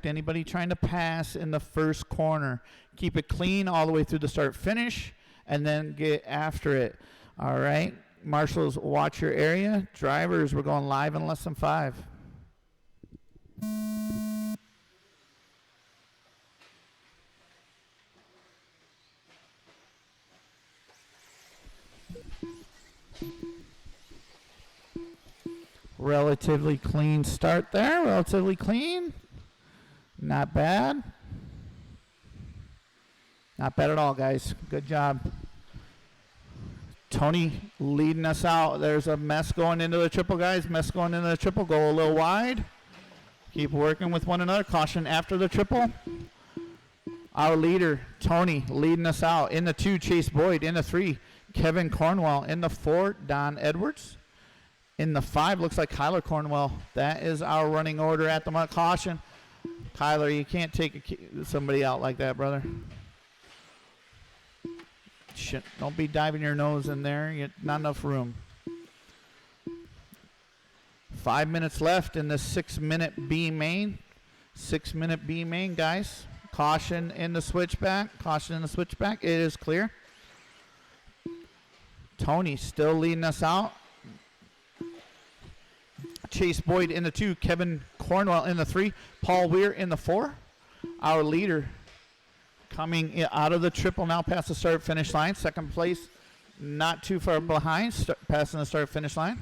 contact. Anybody trying to pass in the first corner. Keep it clean all the way through the start-finish, and then get after it. All right. Marshals, watch your area. Drivers, we're going live in less than 5. Relatively clean start there. Relatively clean. Not bad. Not bad at all, guys. Good job. Tony leading us out. There's a mess going into the triple, guys. Mess going into the triple. Go a little wide. Keep working with one another. Caution after the triple. Our leader, Tony, leading us out. In the 2, Chase Boyd. In the 3, Kevin Cornwell. In the 4, Don Edwards. In the 5, looks like Kyler Cornwell. That is our running order at the moment. Caution. Kyler, you can't take somebody out like that, brother. Don't be diving your nose in there. Not enough room. 5 minutes left in the 6-minute B main. 6-minute B main, guys. Caution in the switchback. Caution in the switchback. It is clear. Tony still leading us out. Chase Boyd in the 2. Kevin Cornwell in the 3. Paul Weir in the 4. Our leader coming out of the triple now past the start-finish line. Second place, not too far behind, passing the start-finish line.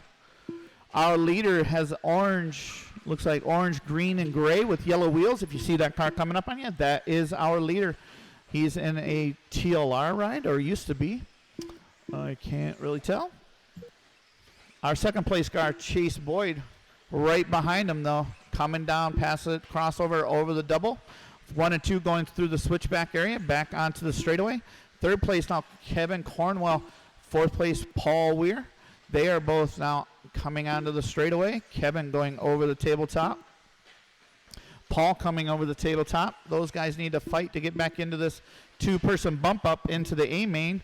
Our leader has orange, looks like orange, green, and gray with yellow wheels. If you see that car coming up on you, that is our leader. He's in a TLR ride, or used to be. I can't really tell. Our second place car, Chase Boyd, right behind him, though, coming down past the crossover over the double. 1 and 2 going through the switchback area, back onto the straightaway. Third place now, Kevin Cornwell. Fourth place, Paul Weir. They are both now coming onto the straightaway. Kevin going over the tabletop. Paul coming over the tabletop. Those guys need to fight to get back into this 2-person bump up into the A main.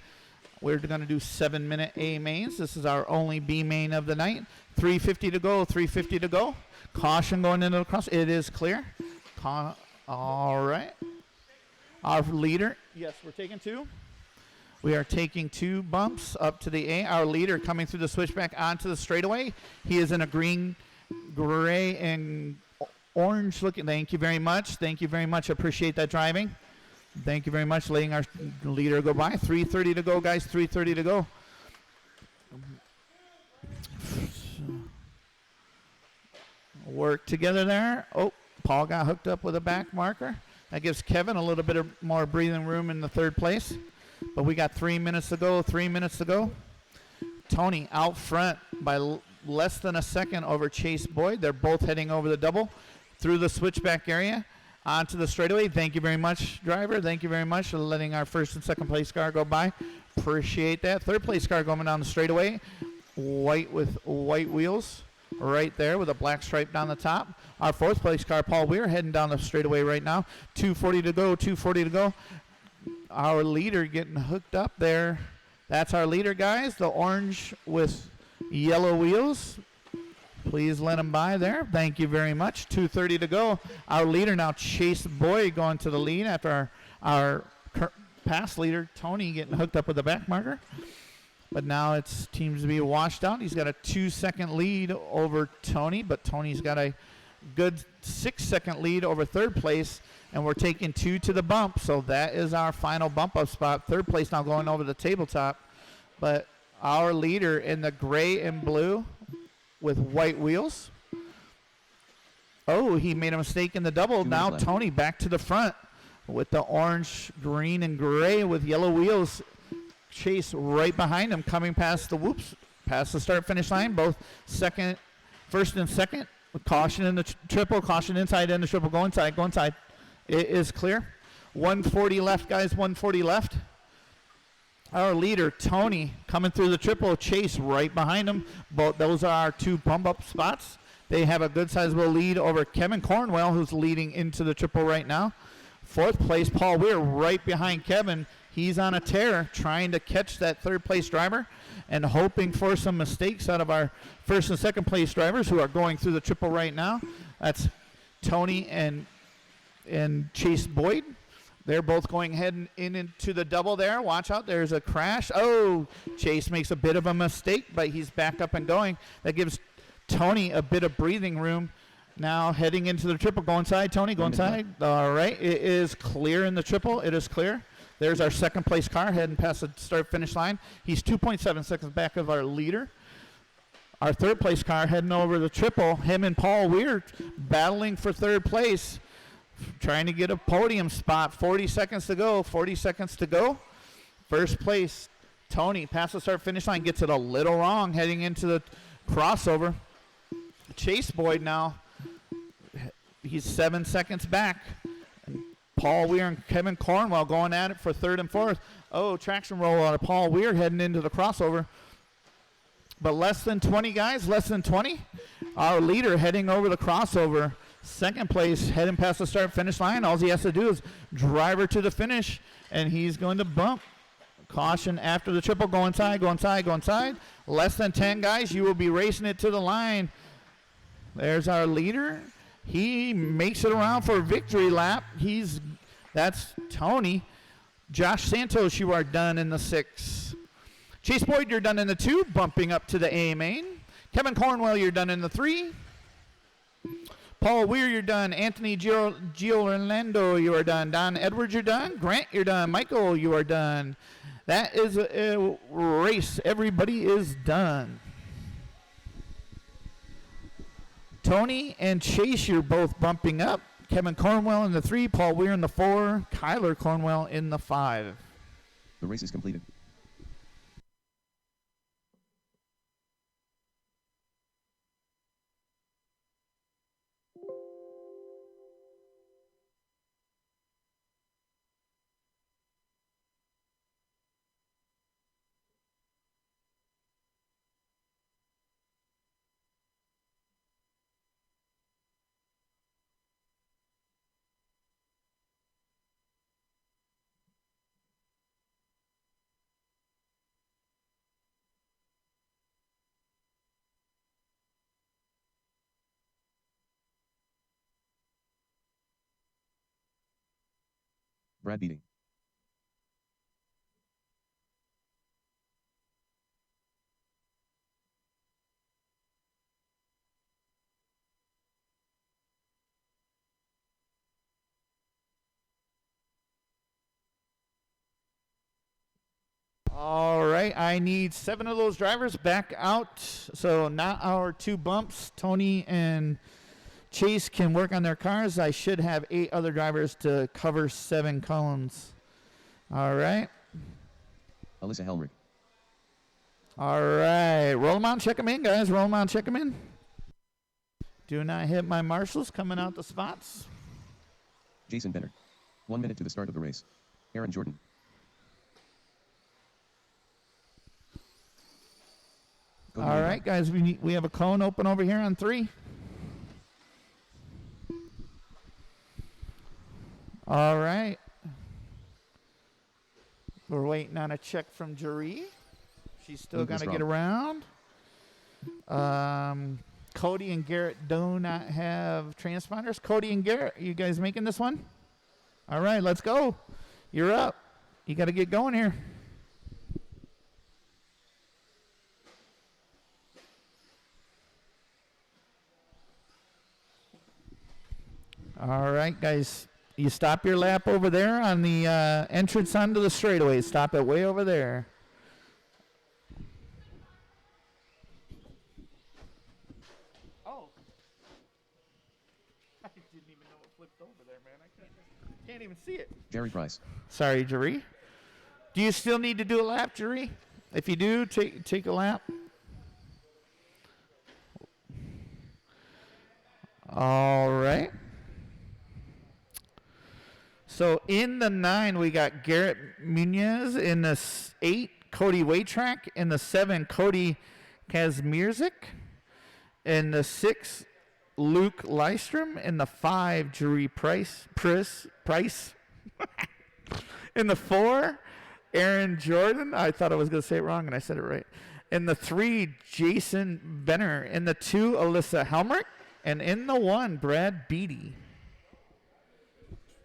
We're going to do 7-minute A mains. This is our only B main of the night. 3:50 to go, 3:50 to go. Caution going into the cross. It is clear. All right. Our leader, yes, we're taking 2. We are taking 2 bumps up to the A. Our leader coming through the switchback onto the straightaway. He is in a green, gray, and orange looking. Thank you very much. Thank you very much. Appreciate that driving. Thank you very much, letting our leader go by. 3:30 to go, guys. 3:30 to go. Work together there. Oh, Paul got hooked up with a back marker. That gives Kevin a little bit of more breathing room in the 3rd place. But we got 3 minutes to go. 3 minutes to go. Tony out front by less than a second over Chase Boyd. They're both heading over the double through the switchback area onto the straightaway. Thank you very much, driver. Thank you very much for letting our 1st and 2nd place car go by. Appreciate that. 3rd place car going down the straightaway. White with white wheels right there with a black stripe down the top. Our 4th place car, Paul Weir, heading down the straightaway right now. 2:40 to go, 2:40 to go. Our leader getting hooked up there. That's our leader, guys. The orange with yellow wheels. Please let him by there. Thank you very much. 2:30 to go. Our leader now, Chase Boyd, going to the lead after our past leader, Tony, getting hooked up with the back marker. But now it seems to be washed out. He's got a 2-second lead over Tony, but Tony's got a good 6-second lead over 3rd place, and we're taking 2 to the bump. So that is our final bump up spot. 3rd place now going over the tabletop. But our leader in the gray and blue with white wheels. Oh, he made a mistake in the double. Now Tony back to the front with the orange, green, and gray with yellow wheels. Chase right behind him, coming past the past the start-finish line. Both 1st and 2nd. With caution in the triple, caution inside in the triple. Go inside, go inside. It is clear. 140 left, guys. 140 left. Our leader, Tony, coming through the triple. Chase right behind him. Both those are our 2 bump-up spots. They have a good sizable lead over Kevin Cornwell, who's leading into the triple right now. 4th place, Paul Weir, right behind Kevin. He's on a tear, trying to catch that 3rd place driver and hoping for some mistakes out of our 1st and 2nd place drivers who are going through the triple right now. That's Tony and and Chase Boyd. They're both going head into the double there. Watch out. There's a crash. Oh, Chase makes a bit of a mistake, but he's back up and going. That gives Tony a bit of breathing room. Now heading into the triple. Go inside, Tony. Go inside. All right. It is clear in the triple. It is clear. There's our second place car heading past the start-finish line. He's 2.7 seconds back of our leader. Our third place car heading over the triple. Him and Paul Weir battling for third place. Trying to get a podium spot. 40 seconds to go. 40 seconds to go. First place, Tony, past the start-finish line, gets it a little wrong heading into the crossover. Chase Boyd now, he's 7 seconds back. And Paul Weir and Kevin Cornwell going at it for third and fourth. Oh, traction roll out of Paul Weir heading into the crossover. But less than 20, guys, less than 20. Our leader heading over the crossover. Second place, heading past the start-finish line. All he has to do is drive her to the finish, and he's going to bump. Caution after the triple. Go inside, go inside, go inside. Less than 10, guys. You will be racing it to the line. There's our leader. He makes it around for a victory lap. That's Tony. Josh Santos, you are done in the 6. Chase Boyd, you're done in the 2, bumping up to the A main. Kevin Cornwell, you're done in the 3. Paul Weir, you're done. Anthony Giorlando, you are done. Don Edwards, you're done. Grant, you're done. Michael, you are done. That is a race. Everybody is done. Tony and Chase, you're both bumping up. Kevin Cornwell in the 3. Paul Weir in the 4. Kyler Cornwell in the 5. The race is completed. Brad beating. All right, I need 7 of those drivers back out. So now our 2 bumps, Tony and Chase can work on their cars. I should have 8 other drivers to cover 7 cones. All right. Alyssa Helmrich. All right. Roll them out, check them in, guys. Roll them out, check them in. Do not hit my marshals coming out the spots. Jason Benner. 1 minute to the start of the race. Aaron Jordan. All right, guys. We have a cone open over here on 3. All right. We're waiting on a check from Jaree. She's still got to get around. Cody and Garrett do not have transponders. Cody and Garrett, you guys making this one? All right, let's go. You're up. You got to get going here. All right, guys. You stop your lap over there on the entrance onto the straightaway. Stop it way over there. Oh. I didn't even know it flipped over there, man. I can't even see it. Jerry Price. Sorry, Jaree. Do you still need to do a lap, Jaree? If you do, take a lap. All right. So in the 9, we got Garrett Munoz. In the 8, Cody Waytrack. In the 7, Cody Kazmierzik. In the 6, Luke Lystrom. In the 5, Jaree Price. In the 4, Aaron Jordan. I thought I was going to say it wrong, and I said it right. In the 3, Jason Benner. In the 2, Alyssa Helmrich. And in the 1, Brad Beatty.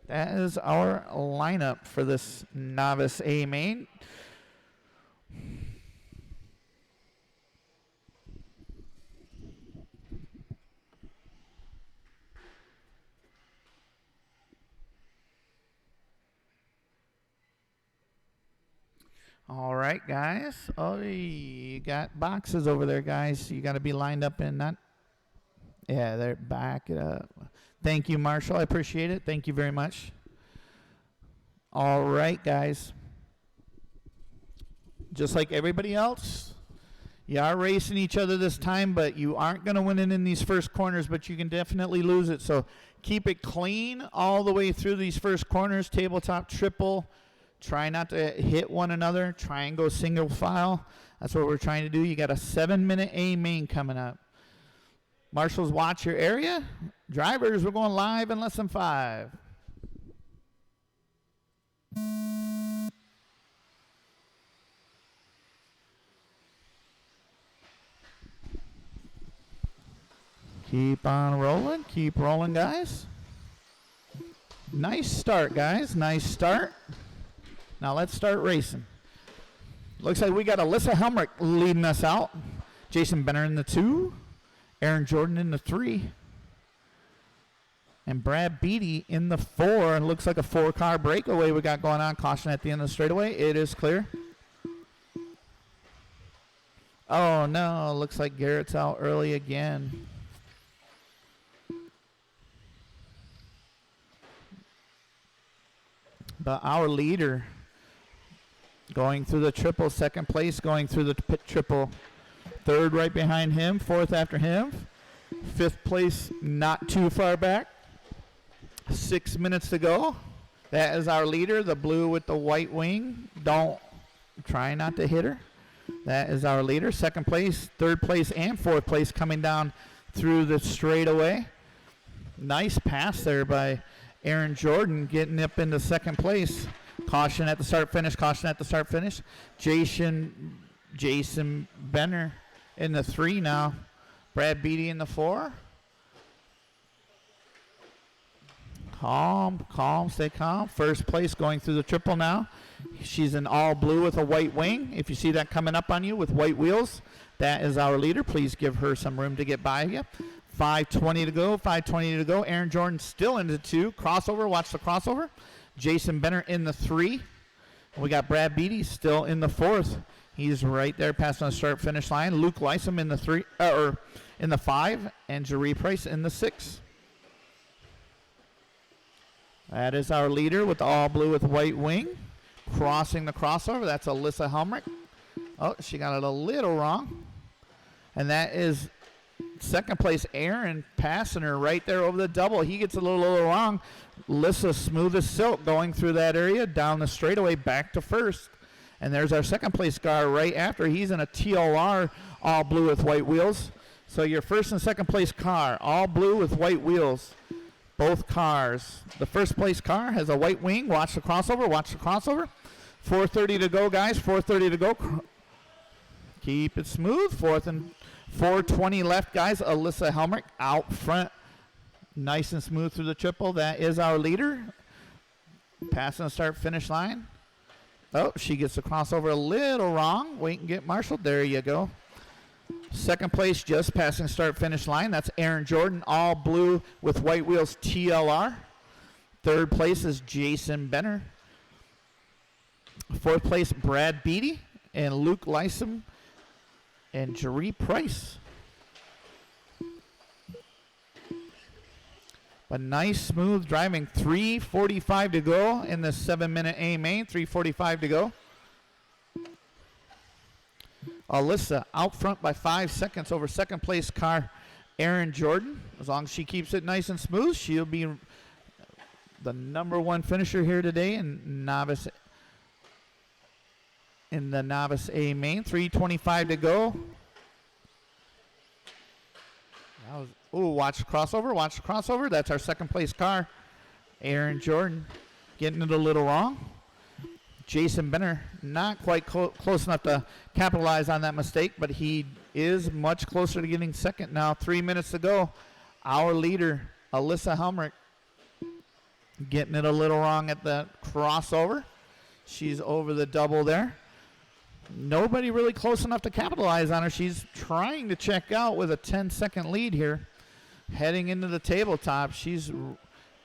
That is our lineup for this Novice A Main. All right, guys. Oh, you got boxes over there, guys. You got to be lined up in that. Yeah, they're back it up. Thank you, Marshall. I appreciate it. Thank you very much. All right, guys. Just like everybody else, you are racing each other this time, but you aren't going to win it in these first corners, but you can definitely lose it. So keep it clean all the way through these first corners, tabletop, triple. Try not to hit one another. Try and go single file. That's what we're trying to do. You got a 7-minute A main coming up. Marshals, watch your area. Drivers, we're going live in less than 5. Keep on rolling. Keep rolling, guys. Nice start, guys. Nice start. Now let's start racing. Looks like we got Alyssa Helmrich leading us out. Jason Benner in the 2. Aaron Jordan in the 3. And Brad Beatty in the 4. Looks like a 4-car breakaway we got going on. Caution at the end of the straightaway. It is clear. Oh, no. Looks like Garrett's out early again. But our leader going through the triple, second place going through the pit triple, third right behind him, fourth after him, fifth place not too far back. 6 minutes to go. That is our leader, the blue with the white wing. Don't try not to hit her. That is our leader. Second place, third place, and fourth place coming down through the straightaway. Nice pass there by Aaron Jordan getting up into second place. Caution at the start finish. Caution at the start finish. Jason Benner in the 3 now. Brad Beatty in the 4. Calm, stay calm. First place going through the triple now. She's in all blue with a white wing. If you see that coming up on you with white wheels, that is our leader. Please give her some room to get by you. 5:20 to go. 5:20 to go. Aaron Jordan still in the 2. Crossover. Watch the crossover. Jason Benner in the 3. We got Brad Beatty still in the 4th. He's right there passing the start finish line. Luke Lysom in the 3 or in the 5, and Jeree Price in the 6. That is our leader with all blue with white wing. Crossing the crossover. That's Alyssa Helmrich. Oh, she got it a little wrong. And that is second place Aaron passing her right there over the double. He gets a little wrong. Alyssa smooth as silk going through that area down the straightaway back to first. And there's our second place car right after. He's in a TLR all blue with white wheels. So your first and second place car all blue with white wheels. Both cars. The first place car has a white wing. Watch the crossover. Watch the crossover. 4:30 to go, guys. 4:30 to go. Keep it smooth. 4th and 4:20 left, guys. Alyssa Helmrich out front. Nice and smooth through the triple. That is our leader. Passing the start finish line. Oh, she gets the crossover a little wrong. Wait and get Marshall. There you go. Second place, just passing start finish line. That's Aaron Jordan, all blue with white wheels TLR. Third place is Jason Benner. Fourth place, Brad Beatty and Luke Lysom and Jeree Price. A nice smooth driving. 3:45 to go in the 7-minute A main. 3:45 to go. Alyssa out front by 5 seconds over second place car Aaron Jordan. As long as she keeps it nice and smooth, she'll be the number 1 finisher here today in the Novice A Main. 3:25 to go. Watch the crossover. Watch the crossover. That's our second place car. Aaron Jordan getting it a little wrong. Jason Benner not quite close enough to capitalize on that mistake, but he is much closer to getting second now. 3 minutes to go. Our leader, Alyssa Helmrich. Getting it a little wrong at the crossover. She's over the double there. Nobody really close enough to capitalize on her. She's trying to check out with a 10-second lead here. Heading into the tabletop. She's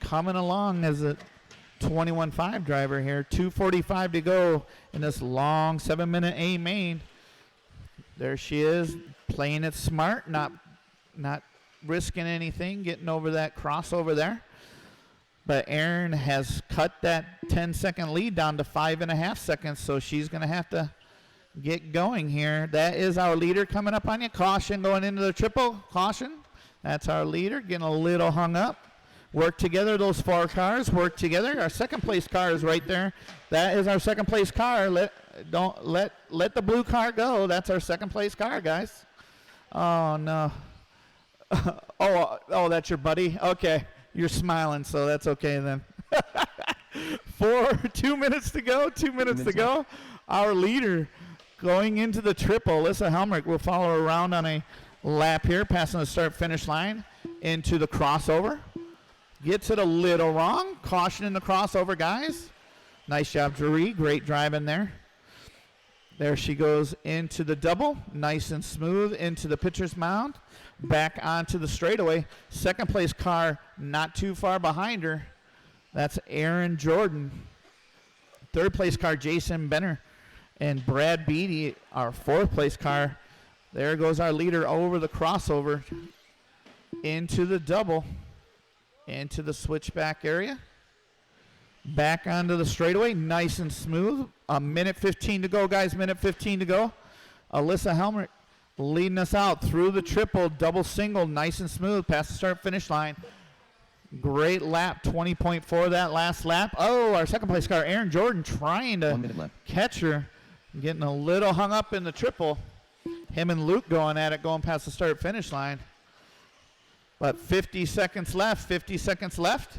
coming along as a 21.5 driver here. 2:45 to go in this long 7-minute A main. There she is, playing it smart, not risking anything, getting over that crossover there. But Erin has cut that 10-second lead down to 5.5 seconds, so she's going to have to get going here. That is our leader coming up on you. Caution going into the triple. Caution. That's our leader getting a little hung up. Work together, those 4 cars. Work together. Our second place car is right there. That is our second place car. Let the blue car go. That's our second place car, guys. Oh no. oh, that's your buddy. Okay, you're smiling, so that's okay then. 2 minutes to go. 2 minutes to go. Our leader going into the triple. Alyssa Helmrich will follow her around on a lap here, passing the start-finish line into the crossover. Gets it a little wrong. Caution in the crossover, guys. Nice job, Drury. Great driving there. There she goes into the double. Nice and smooth into the pitcher's mound. Back onto the straightaway. Second place car not too far behind her. That's Erin Jordan. Third place car, Jason Benner. And Brad Beatty, our fourth place car. There goes our leader over the crossover into the double, into the switchback area. Back onto the straightaway, nice and smooth. A minute 15 to go, guys, minute 15 to go. Alyssa Helmrich leading us out through the triple, double single, nice and smooth, past the start-finish line. Great lap, 20.4 that last lap. Oh, our second place car, Erin Jordan, trying to catch her. Getting a little hung up in the triple. Him and Luke going at it, going past the start-finish line. But 50 seconds left, 50 seconds left.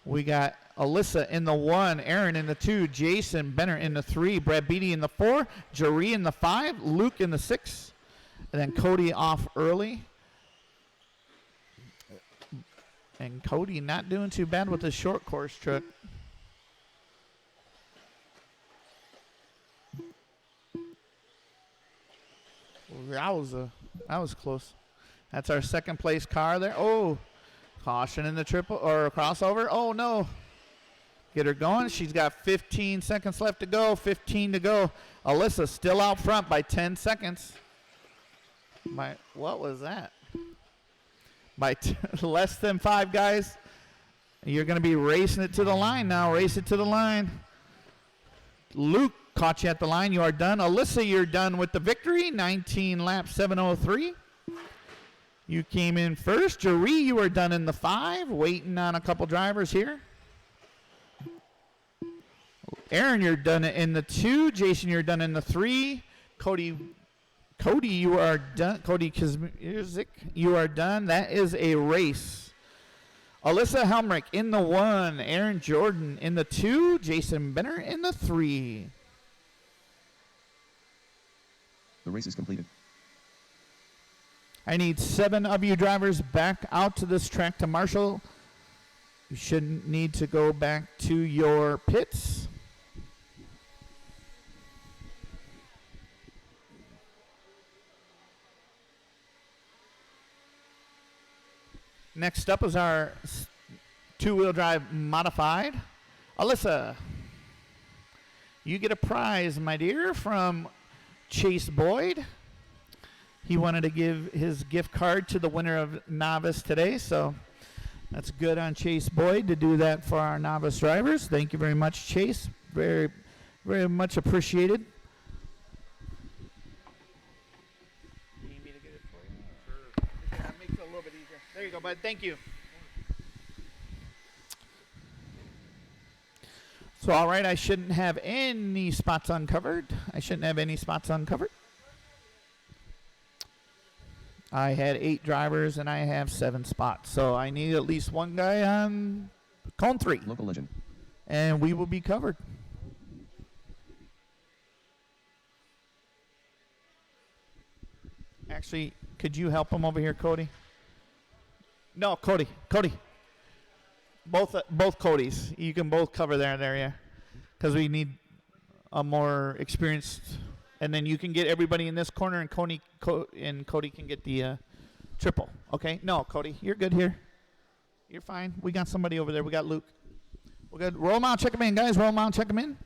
We got Alyssa in the 1, Erin in the 2, Jason Benner in the 3, Brad Beatty in the 4, Jaree in the 5, Luke in the 6, and then Cody off early. And Cody not doing too bad with the short course truck. That was close. That's our second place car there. Oh, caution in the triple or crossover. Oh no. Get her going. She's got 15 seconds left to go. 15 to go. Alyssa still out front by 10 seconds. What was that? By less than 5, guys. You're going to be racing it to the line now. Race it to the line. Luke caught you at the line. You are done. Alyssa, you're done with the victory. 19 laps, 7:03. You came in first. Jaree, you are done in the 5. Waiting on a couple drivers here. Erin, you're done in the 2. Jason, you're done in the 3. Cody, you are done. Cody Kizmizik, you are done. That is a race. Alyssa Helmrich in the 1. Erin Jordan in the 2. Jason Benner in the 3. The race is completed. I need 7 of you drivers back out to this track to marshal. You shouldn't need to go back to your pits. Next up is our 2-wheel drive modified. Alyssa, you get a prize, my dear, from Chase Boyd. He wanted to give his gift card to the winner of Novice today, so that's good on Chase Boyd to do that for our Novice drivers. Thank you very much, Chase. Very, very much appreciated. You need me to get it for you? Sure. That makes it a little bit easier. There you go, bud. Thank you. So, all right, I shouldn't have any spots uncovered. I had 8 drivers, and I have 7 spots. So I need at least one guy on cone 3. Local legend. And we will be covered. Actually, could you help him over here, Cody? No, Cody. Both Codys. You can both cover that area because we need a more experienced. And then you can get everybody in this corner, and Cody can get the triple. Okay? No, Cody, you're good here. You're fine. We got somebody over there. We got Luke. We're good. Roll them out. Check them in, guys. Roll them out. Check them in.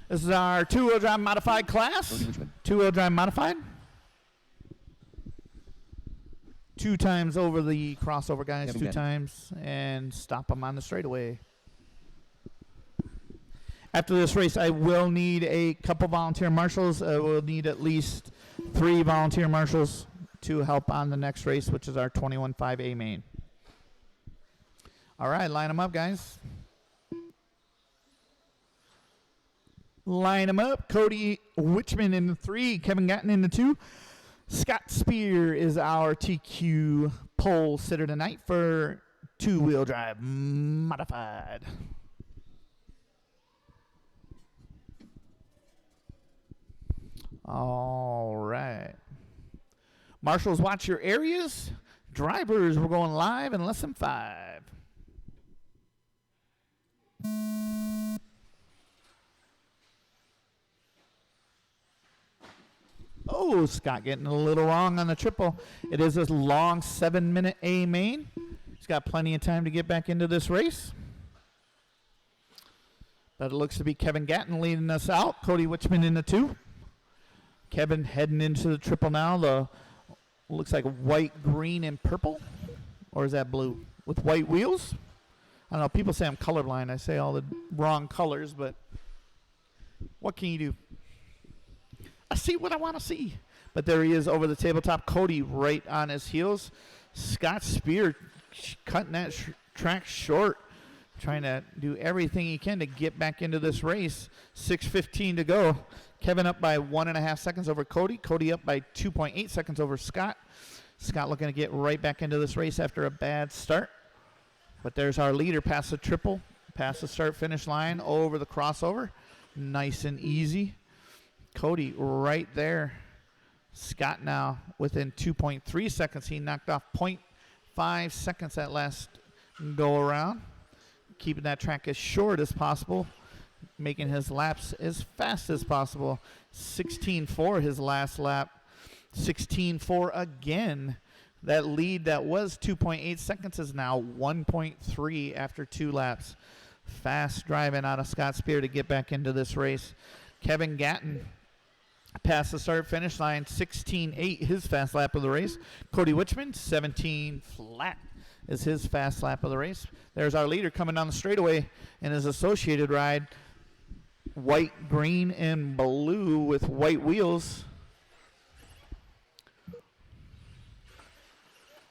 This is our two-wheel drive modified class. Two-wheel drive modified. 2 times over the crossover, guys. 2 times. And stop them on the straightaway. After this race, I will need a couple volunteer marshals. I will need at least 3 volunteer marshals to help on the next race, which is our 21.5 A Main. All right, line them up, guys. Line them up. Cody Witchman in the 3. Kevin Gatton in the 2. Scott Spear is our TQ pole sitter tonight for two-wheel drive modified. All right. Marshals, watch your areas. Drivers, we're going live in less than 5. Oh, Scott getting a little wrong on the triple. It is a long 7-minute A main. He's got plenty of time to get back into this race. But it looks to be Kevin Gatton leading us out. Cody Witchman in the 2. Kevin heading into the triple now. The looks like white, green, and purple. Or is that blue? With white wheels. I don't know. People say I'm colorblind. I say all the wrong colors, but what can you do? I see what I want to see. But there he is over the tabletop. Cody right on his heels. Scott Spear cutting that track short. Trying to do everything he can to get back into this race. 6:15 to go. Kevin up by 1.5 seconds over Cody. Cody up by 2.8 seconds over Scott. Scott looking to get right back into this race after a bad start. But there's our leader past the triple. Past the start-finish line over the crossover. Nice and easy. Cody right there. Scott now within 2.3 seconds. He knocked off 0.5 seconds that last go around. Keeping that track as short as possible. Making his laps as fast as possible. 16.4 his last lap. 16.4 again. That lead that was 2.8 seconds is now 1.3 after 2 laps. Fast driving out of Scott Spear to get back into this race. Kevin Gatton past the start-finish line, 16.8 his fast lap of the race. Cody Witchman, 17 flat is his fast lap of the race. There's our leader coming down the straightaway in his associated ride. White, green, and blue with white wheels.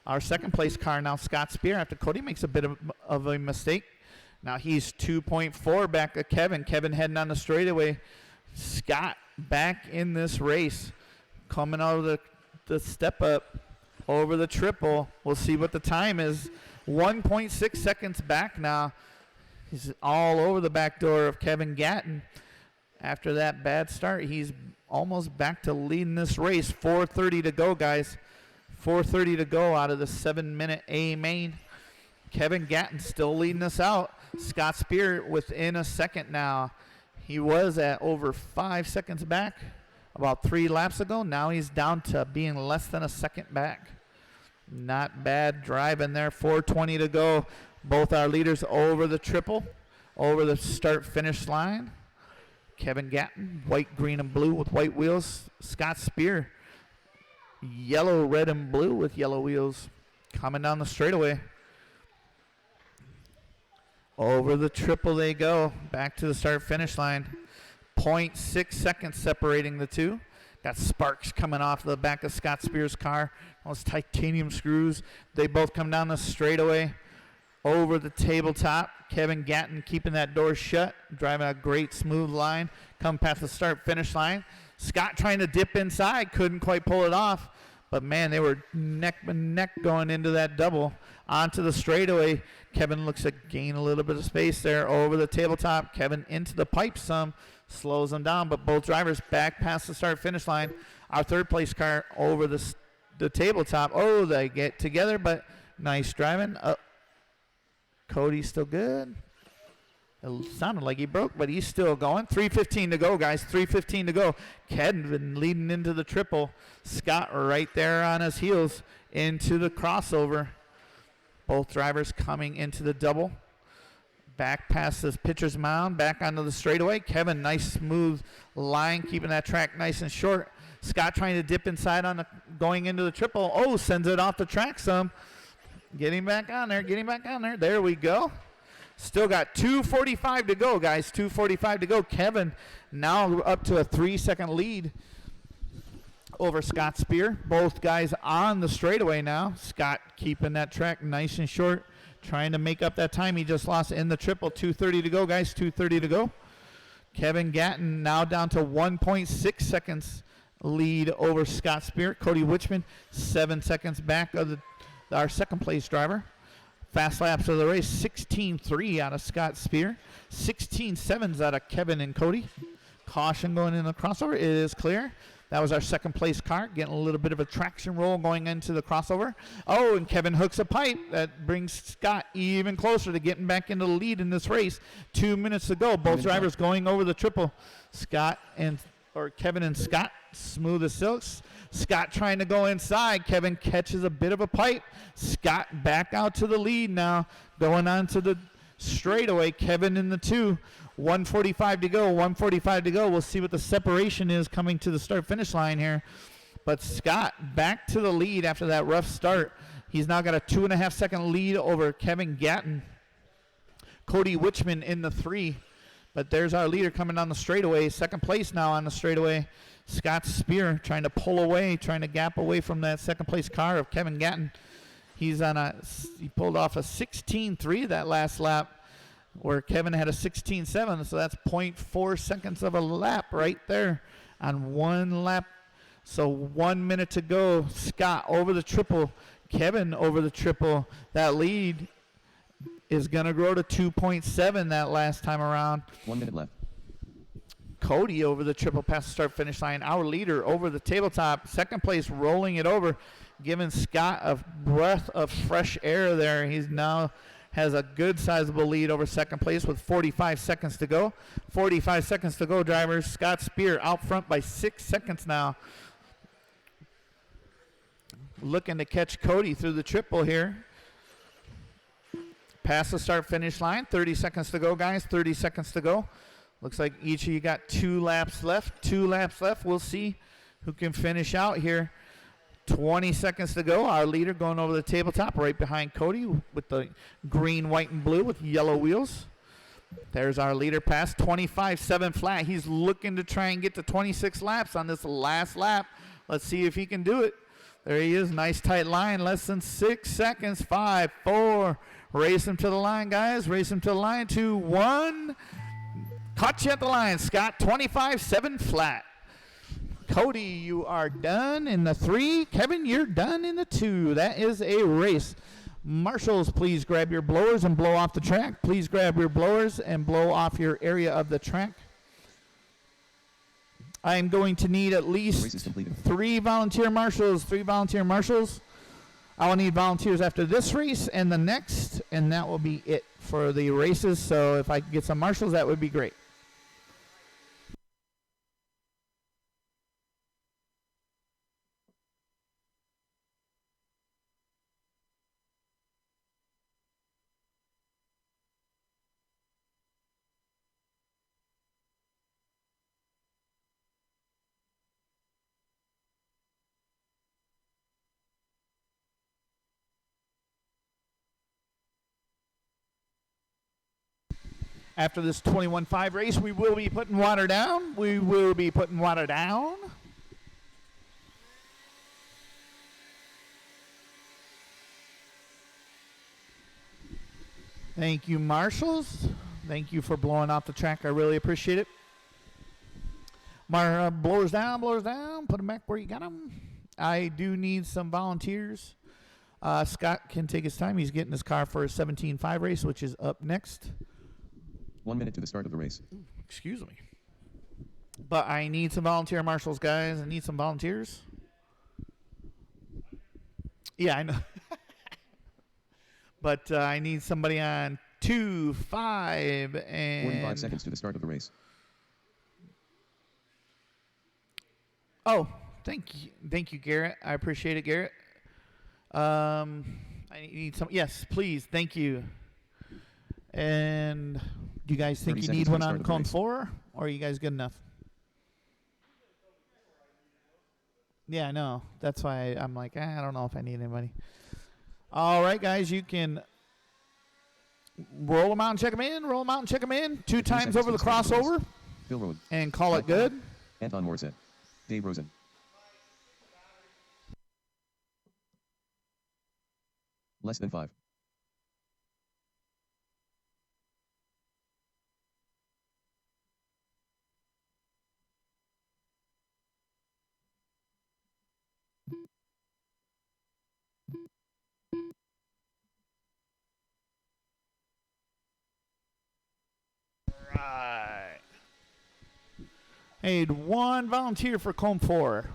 Our second place car now, Scott Spear, after Cody makes a bit of a mistake. Now he's 2.4 back of Kevin. Kevin heading on the straightaway. Scott back in this race. Coming out of the step up over the triple. We'll see what the time is. 1.6 seconds back now. He's all over the back door of Kevin Gatton. After that bad start, he's almost back to leading this race. 4:30 to go, guys. 4:30 to go out of the 7-minute A main. Kevin Gatton still leading us out. Scott Spear within a second now. He was at over 5 seconds back about 3 laps ago. Now he's down to being less than a second back. Not bad driving there. 4:20 to go. Both our leaders over the triple, over the start-finish line. Kevin Gatton, white, green, and blue with white wheels. Scott Spear, yellow, red, and blue with yellow wheels. Coming down the straightaway. Over the triple they go. Back to the start-finish line. 0.6 seconds separating the two. Got sparks coming off the back of Scott Spear's car. Those titanium screws. They both come down the straightaway. Over the tabletop. Kevin Gatton keeping that door shut. Driving a great smooth line. Come past the start-finish line. Scott trying to dip inside. Couldn't quite pull it off. But, man, they were neck and neck going into that double. Onto the straightaway. Kevin looks to gain a little bit of space there over the tabletop. Kevin into the pipe some. Slows them down. But both drivers back past the start-finish line. Our third-place car over the the tabletop. Oh, they get together, but nice driving. Cody's still good. It sounded like he broke, but he's still going. 3:15 to go, guys. 3:15 to go. Kevin leading into the triple. Scott right there on his heels into the crossover. Both drivers coming into the double. Back past this pitcher's mound, back onto the straightaway. Kevin, nice smooth line, keeping that track nice and short. Scott trying to dip inside on the going into the triple. Oh, sends it off the track some. Getting back on there, getting back on there. There we go. Still got 2:45 to go, guys. 2:45 to go. Kevin now up to a 3-second lead over Scott Spear. Both guys on the straightaway now. Scott keeping that track nice and short, trying to make up that time he just lost in the triple. 2:30 to go, guys. 2:30 to go. Kevin Gatton now down to 1.6 seconds lead over Scott Spear. Cody Wichman 7 seconds back of our second place driver. Fast laps of the race, 16.3 out of Scott Spear, 16.7s out of Kevin and Cody. Caution going in the crossover. It is clear. That was our second place car, getting a little bit of a traction roll going into the crossover. Oh, and Kevin hooks a pipe. That brings Scott even closer to getting back into the lead in this race. 2 minutes to go. Both drivers going over the triple. Kevin and Scott, smooth as silks. Scott trying to go inside. Kevin catches a bit of a pipe. Scott back out to the lead now. Going on to the straightaway. Kevin in the 2. 1:45 to go. 1:45 to go. We'll see what the separation is coming to the start-finish line here. But Scott back to the lead after that rough start. He's now got a 2.5-second lead over Kevin Gatton. Cody Wichman in the 3. But there's our leader coming down the straightaway. Second place now on the straightaway. Scott Spear trying to pull away, trying to gap away from that second place car of Kevin Gatton. He pulled off a 16.3 that last lap, where Kevin had a 16.7, so that's 0.4 seconds of a lap right there on one lap. So 1 minute to go. Scott over the triple. Kevin over the triple. That lead is going to grow to 2.7 that last time around. 1 minute left. Cody over the triple past the start-finish line. Our leader over the tabletop. Second place rolling it over, giving Scott a breath of fresh air there. He's now has a good sizable lead over second place with 45 seconds to go. 45 seconds to go, drivers. Scott Spear out front by 6 seconds now. Looking to catch Cody through the triple here. Past the start-finish line. 30 seconds to go, guys. 30 seconds to go. Looks like each of you got 2 laps left. 2 laps left. We'll see who can finish out here. 20 seconds to go. Our leader going over the tabletop right behind Cody with the green, white, and blue with yellow wheels. There's our leader past 25.7 flat. He's looking to try and get to 26 laps on this last lap. Let's see if he can do it. There he is. Nice tight line. Less than 6 seconds. 5, 4. Race him to the line, guys. Race him to the line. 2, 1. Caught you at the line, Scott. 25.7 flat. Cody, you are done in the 3. Kevin, you're done in the 2. That is a race. Marshals, please grab your blowers and blow off the track. Please grab your blowers and blow off your area of the track. I am going to need at least 3 volunteer marshals. 3 volunteer marshals. I will need volunteers after this race and the next, and that will be it for the races. So if I could get some marshals, that would be great. After this 21-5 race, we will be putting water down. We will be putting water down. Thank you, marshals. Thank you for blowing off the track. I really appreciate it. Blowers down, blowers down. Put them back where you got them. I do need some volunteers. Scott can take his time. He's getting his car for a 17-5 race, which is up next. 1 minute to the start of the race. Excuse me. But I need some volunteer marshals, guys. I need some volunteers. Yeah, I know. But I need somebody on 2, 5, and 45 seconds to the start of the race. Oh, thank you, Garrett. I appreciate it, Garrett. I need some. Yes, please. Thank you. And do you guys think 30 you seconds need to one the start on of the cone race. 4, or are you guys good enough? Yeah, I know. That's why I'm like, I don't know if I need anybody. All right, guys, you can roll them out and check them in. Roll them out and check them in. 2 times over the crossover, Phil Rowan. and call it good. Anton Morissette. Dave Rosen. Less than 5. Right. I need 1 volunteer for cone 4.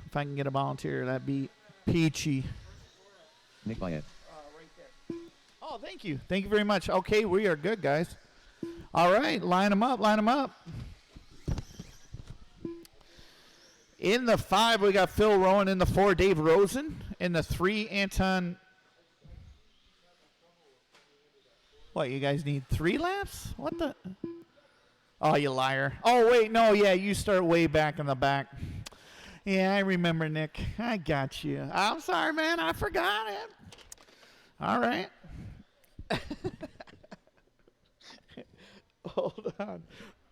If I can get a volunteer, that'd be peachy. Nick Blythe. Oh, thank you. Thank you very much. Okay, we are good, guys. All right, line them up, line them up. In the 5, we got Phil Rowan. In the 4, Dave Rosen. In the 3, Anton. What, you guys need 3 laps? What the? Oh, you liar. Oh, wait, no, yeah, you start way back in the back. Yeah, I remember, Nick. I got you. I'm sorry, man. I forgot it. All right. Hold on.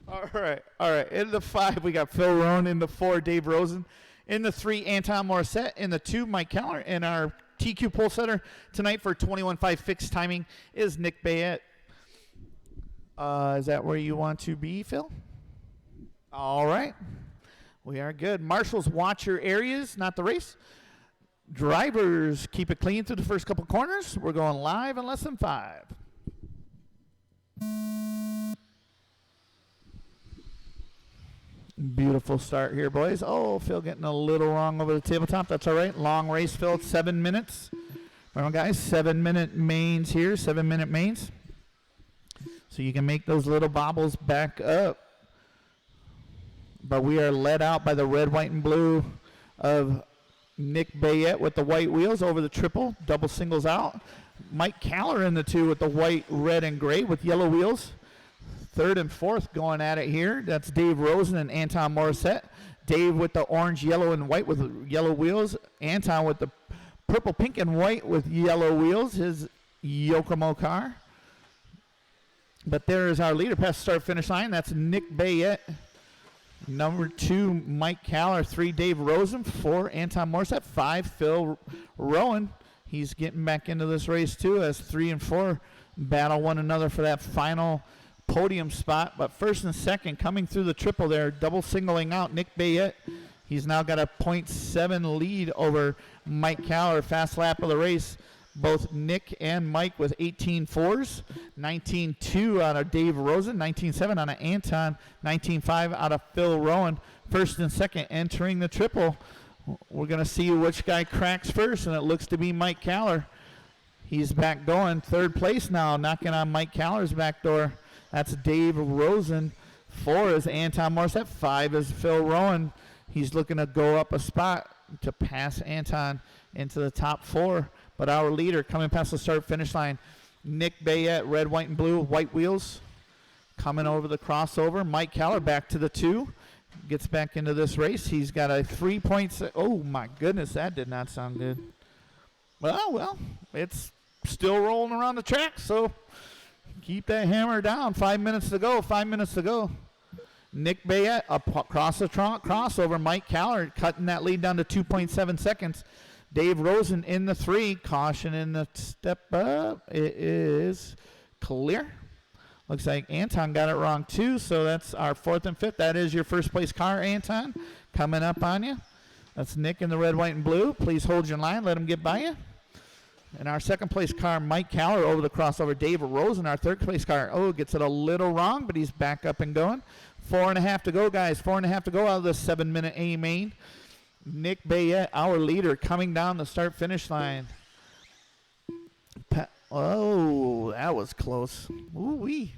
All right. In the 5, we got Phil Rowan. In the 4, Dave Rosen. In the 3, Anton Morissette. In the 2, Mike Keller. And our TQ pole setter tonight for 21.5 fixed timing is Nick Bayette. Is that where you want to be, Phil? All right. We are good. Marshals, watch your areas, not the race. Drivers, keep it clean through the first couple corners. We're going live in less than 5. Beautiful start here, boys. Oh, Phil getting a little wrong over the tabletop. That's all right. Long race, Phil. 7 minutes. Remember, guys, 7-minute mains here. 7-minute mains. So you can make those little bobbles back up. But we are led out by the red, white, and blue of Nick Bayette with the white wheels over the triple. Double singles out. Mike Keller in the 2 with the white, red, and gray with yellow wheels. 3rd and 4th going at it here. That's Dave Rosen and Anton Morissette. Dave with the orange, yellow, and white with yellow wheels. Anton with the purple, pink, and white with yellow wheels. His Yokomo car. But there is our leader past the start-finish line. That's Nick Bayette. Number 2, Mike Keller. 3, Dave Rosen. 4, Anton Morissette. 5, Phil Rowan. He's getting back into this race, too, as 3 and 4 battle one another for that final podium spot. But 1st and 2nd coming through the triple there, double singling out Nick Bayette. He's now got a 0.7 lead over Mike Keller. Fast lap of the race. Both Nick and Mike with 18.4s, 19.2 out of Dave Rosen, 19.7 out of Anton, 19.5 out of Phil Rowan. 1st and 2nd entering the triple. We're going to see which guy cracks first, and it looks to be Mike Keller. He's back going 3rd place now, knocking on Mike Keller's back door. That's Dave Rosen. 4 is Anton Morissette. 5 is Phil Rowan. He's looking to go up a spot to pass Anton into the top 4. But our leader coming past the start-finish line, Nick Bayette, red, white, and blue, white wheels, coming over the crossover. Mike Keller back to the 2, gets back into this race. He's got a 3.6. Oh, my goodness, that did not sound good. Well, it's still rolling around the track, so keep that hammer down. 5 minutes to go, 5 minutes to go. Nick Bayette across the crossover. Mike Keller cutting that lead down to 2.7 seconds. Dave Rosen in the 3. Caution in the step up. It is clear. Looks like Anton got it wrong too, so that's our 4th and 5th. That is your 1st place car, Anton, coming up on you. That's Nick in the red, white, and blue. Please hold your line. Let him get by you. And our 2nd place car, Mike Keller, over the crossover. Dave Rosen, our 3rd place car. Oh, gets it a little wrong, but he's back up and going. 4.5 to go, guys. 4.5 to go out of the 7-minute A main. Nick Bayette, our leader, coming down the start-finish line. Oh, that was close. Ooh-wee.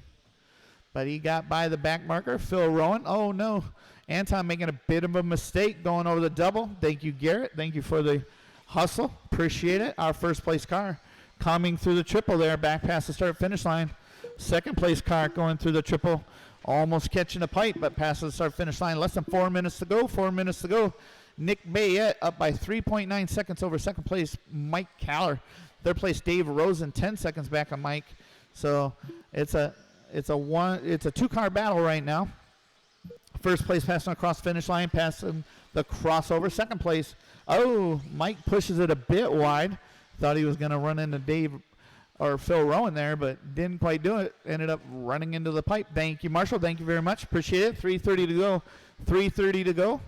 But he got by the back marker. Phil Rowan. Oh, no. Anton making a bit of a mistake going over the double. Thank you, Garrett. Thank you for the hustle. Appreciate it. Our first place car coming through the triple there, back past the start finish line. Second place car going through the triple, almost catching the pipe, but past the start finish line. Less than 4 minutes to go. 4 minutes to go. Nick Bayette up by 3.9 seconds over second place Mike Caller. Third place Dave Rosen, 10 seconds back on Mike. So it's a two-car battle right now. First place passing across the finish line, passing the crossover. Second place, oh, Mike pushes it a bit wide. Thought he was going to run into Dave or Phil Rowan there, but didn't quite do it. Ended up running into the pipe. Thank you, Marshall. Thank you very much. Appreciate it. 3:30 to go. 3:30 to go.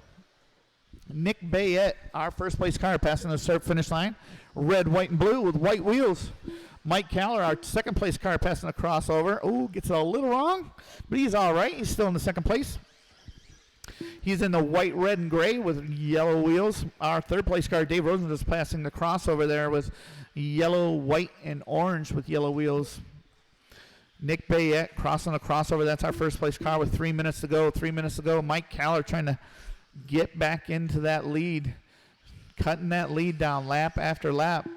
Nick Bayette, our first place car, passing the start finish line. Red, white, and blue with white wheels. Mike Caller, our second place car, passing a crossover. Oh, gets it a little wrong, but he's all right. He's still in the second place. He's in the white, red, and gray with yellow wheels. Our third place car, Dave Rosen, is passing the crossover there with yellow, white, and orange with yellow wheels. Nick Bayette crossing the crossover. That's our first place car with 3 minutes to go. 3 minutes to go. Mike Caller trying to get back into that lead, cutting that lead down lap after lap.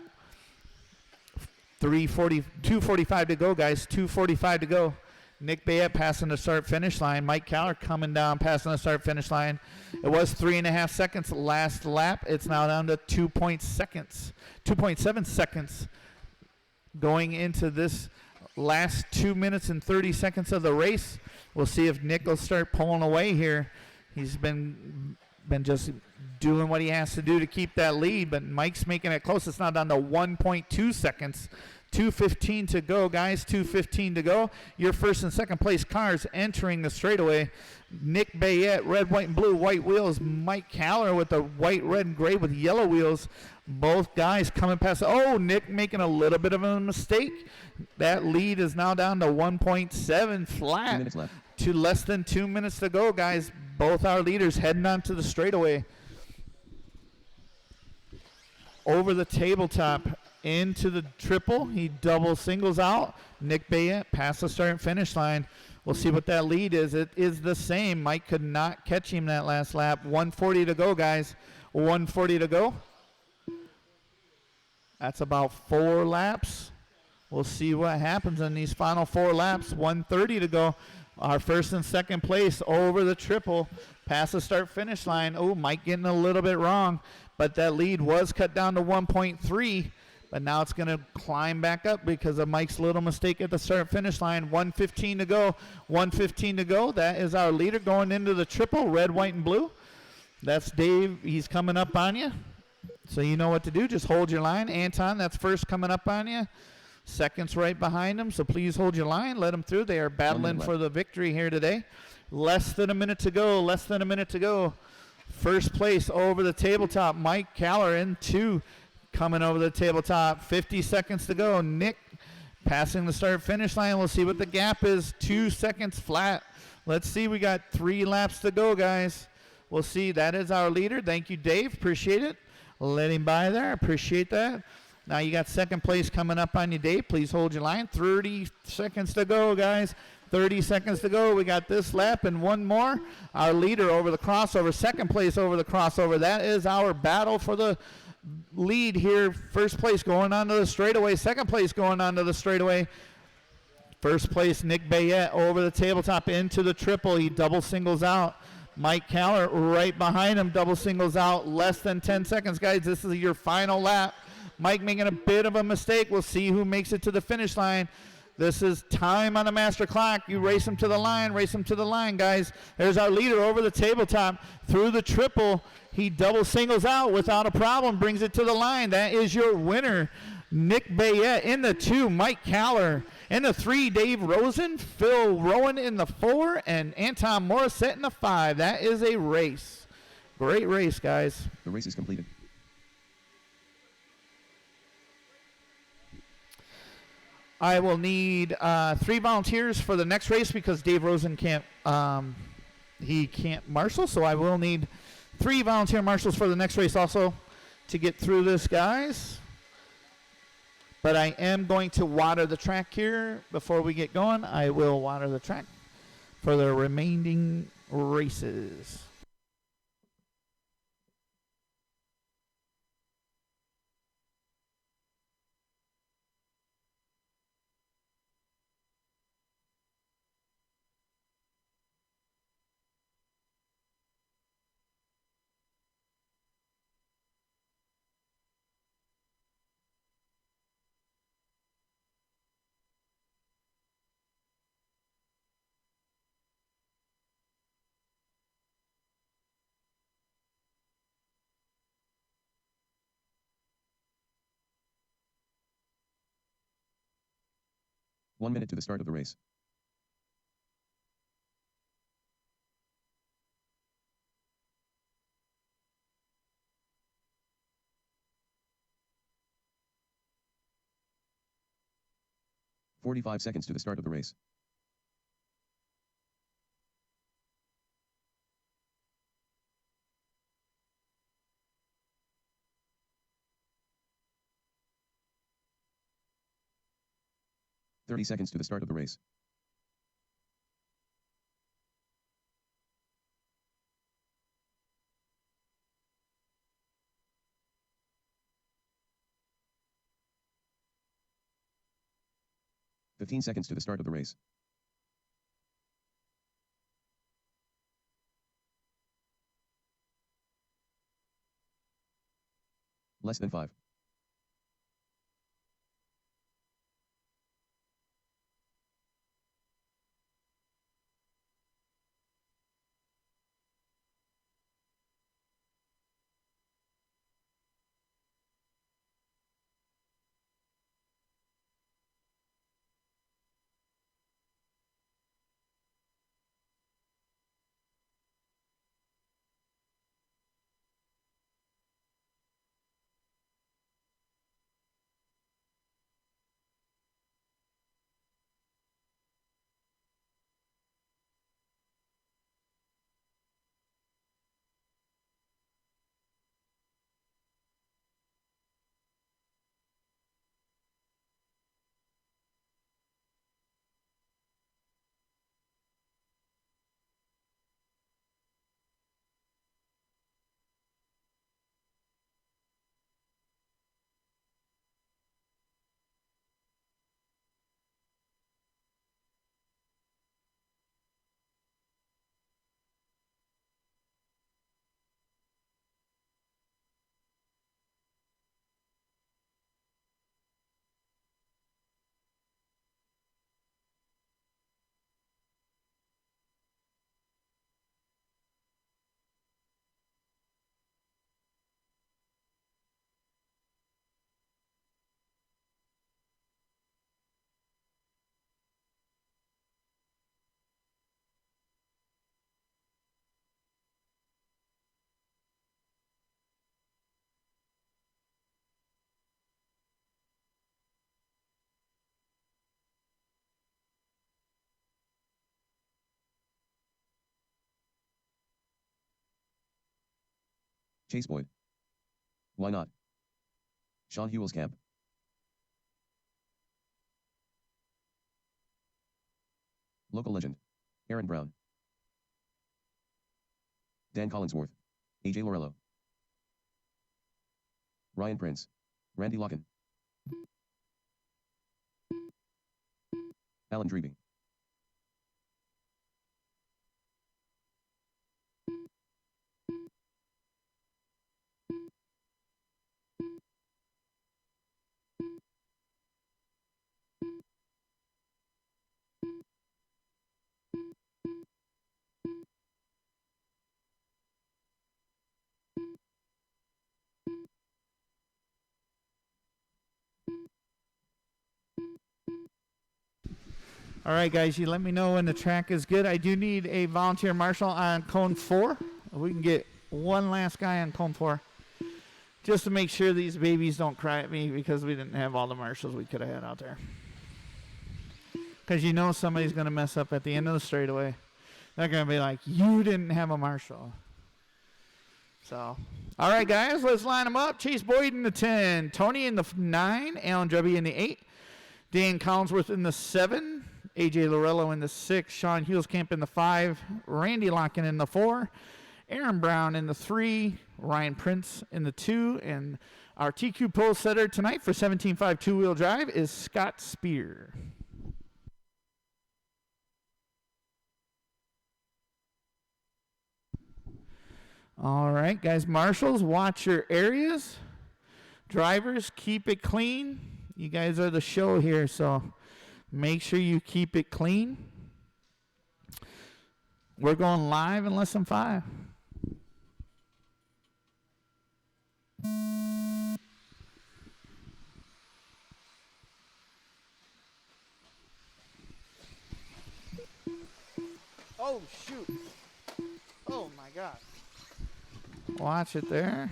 2:45 to go, guys. 2:45 to go. Nick Bayette passing the start-finish line. Mike Caller coming down, passing the start-finish line. It was 3.5 seconds last lap. It's now down to 2.7 seconds going into this last 2 minutes and 30 seconds of the race. We'll see if Nick will start pulling away here. He's been just doing what he has to do to keep that lead, but Mike's making it close. It's now down to 1.2 seconds. 2:15 to go, guys. 2:15 to go. Your first and second place cars entering the straightaway. Nick Bayette, red, white, and blue, white wheels. Mike Caller with the white, red, and gray with yellow wheels. Both guys coming past. Oh, Nick making a little bit of a mistake. That lead is now down to 1.7 flat. 2 minutes left. To less than 2 minutes to go, guys. Both our leaders heading on to the straightaway. Over the tabletop into the triple. He double singles out. Nick Bayette past the start and finish line. We'll see what that lead is. It is the same. Mike could not catch him that last lap. 1:40 to go, guys. 1:40 to go. That's about 4 laps. We'll see what happens in these final 4 laps. 1:30 to go. Our first and second place over the triple. Past the start finish line. Oh, Mike getting a little bit wrong. But that lead was cut down to 1.3. But now it's going to climb back up because of Mike's little mistake at the start finish line. 1:15 to go. 1:15 to go. That is our leader going into the triple. Red, white, and blue. That's Dave. He's coming up on you. So you know what to do. Just hold your line. Anton, that's first coming up on you. Second's right behind him. So please hold your line. Let them through. They are battling for the victory here today. Less than a minute to go. Less than a minute to go. First place over the tabletop. Mike Caller in 2. Coming over the tabletop, 50 seconds to go. Nick passing the start finish line. We'll see what the gap is. 2 seconds flat. Let's see. We got 3 laps to go, guys. We'll see. That is our leader. Thank you, Dave. Appreciate it. Let him by there. Appreciate that. Now you got second place coming up on you, Dave. Please hold your line. 30 seconds to go, guys. 30 seconds to go. We got this lap and one more. Our leader over the crossover. Second place over the crossover. That is our battle for the lead here. First place going onto the straightaway. Second place going onto the straightaway. First place Nick Bayette over the tabletop into the triple. He double singles out. Mike Caller right behind him, double singles out. Less than 10 seconds, guys. This is your final lap. Mike making a bit of a mistake. We'll see who makes it to the finish line. This is time on the master clock. You race him to the line. Race him to the line, guys. There's our leader over the tabletop through the triple. He double singles out without a problem. Brings it to the line. That is your winner. Nick Bayette in the 2. Mike Caller in the 3. Dave Rosen. Phil Rowan in the 4. And Anton Morissette in the 5. That is a race. Great race, guys. The race is completed. I will need 3 volunteers for the next race because Dave Rosen can't marshal, so I will need 3 volunteer marshals for the next race also to get through this, guys. But I am going to water the track here before we get going. I will water the track for the remaining races. One minute to the start of the race. "45 seconds to the start of the race. "30 seconds to the start of the race. "15 seconds to the start of the race. Less than 5. Chase Boyd. Why not? Sean Hewell's camp. Local legend. Aaron Brown. Dan Collinsworth. AJ Lorello. Ryan Prince. Randy Locken. Alan Dreeby. All right, guys, you let me know when the track is good. I do need a volunteer marshal on cone 4. We can get one last guy on cone 4 just to make sure these babies don't cry at me because we didn't have all the marshals we could have had out there. Because you know somebody's going to mess up at the end of the straightaway. They're going to be like, you didn't have a marshal. So All right, guys, let's line them up. Chase Boyd in the 10, Tony in the 9, Alan Drubby in the 8, Dan Collinsworth in the 7, AJ Lorello in the 6, Sean Hulskamp in the 5, Randy Locken in the 4, Aaron Brown in the 3, Ryan Prince in the 2, and our TQ pole setter tonight for 17.5 two-wheel drive is Scott Spear. All right, guys, marshals, watch your areas. Drivers, keep it clean. You guys are the show here, so make sure you keep it clean. We're going live in less than 5. Oh, shoot. Oh, my God. Watch it there.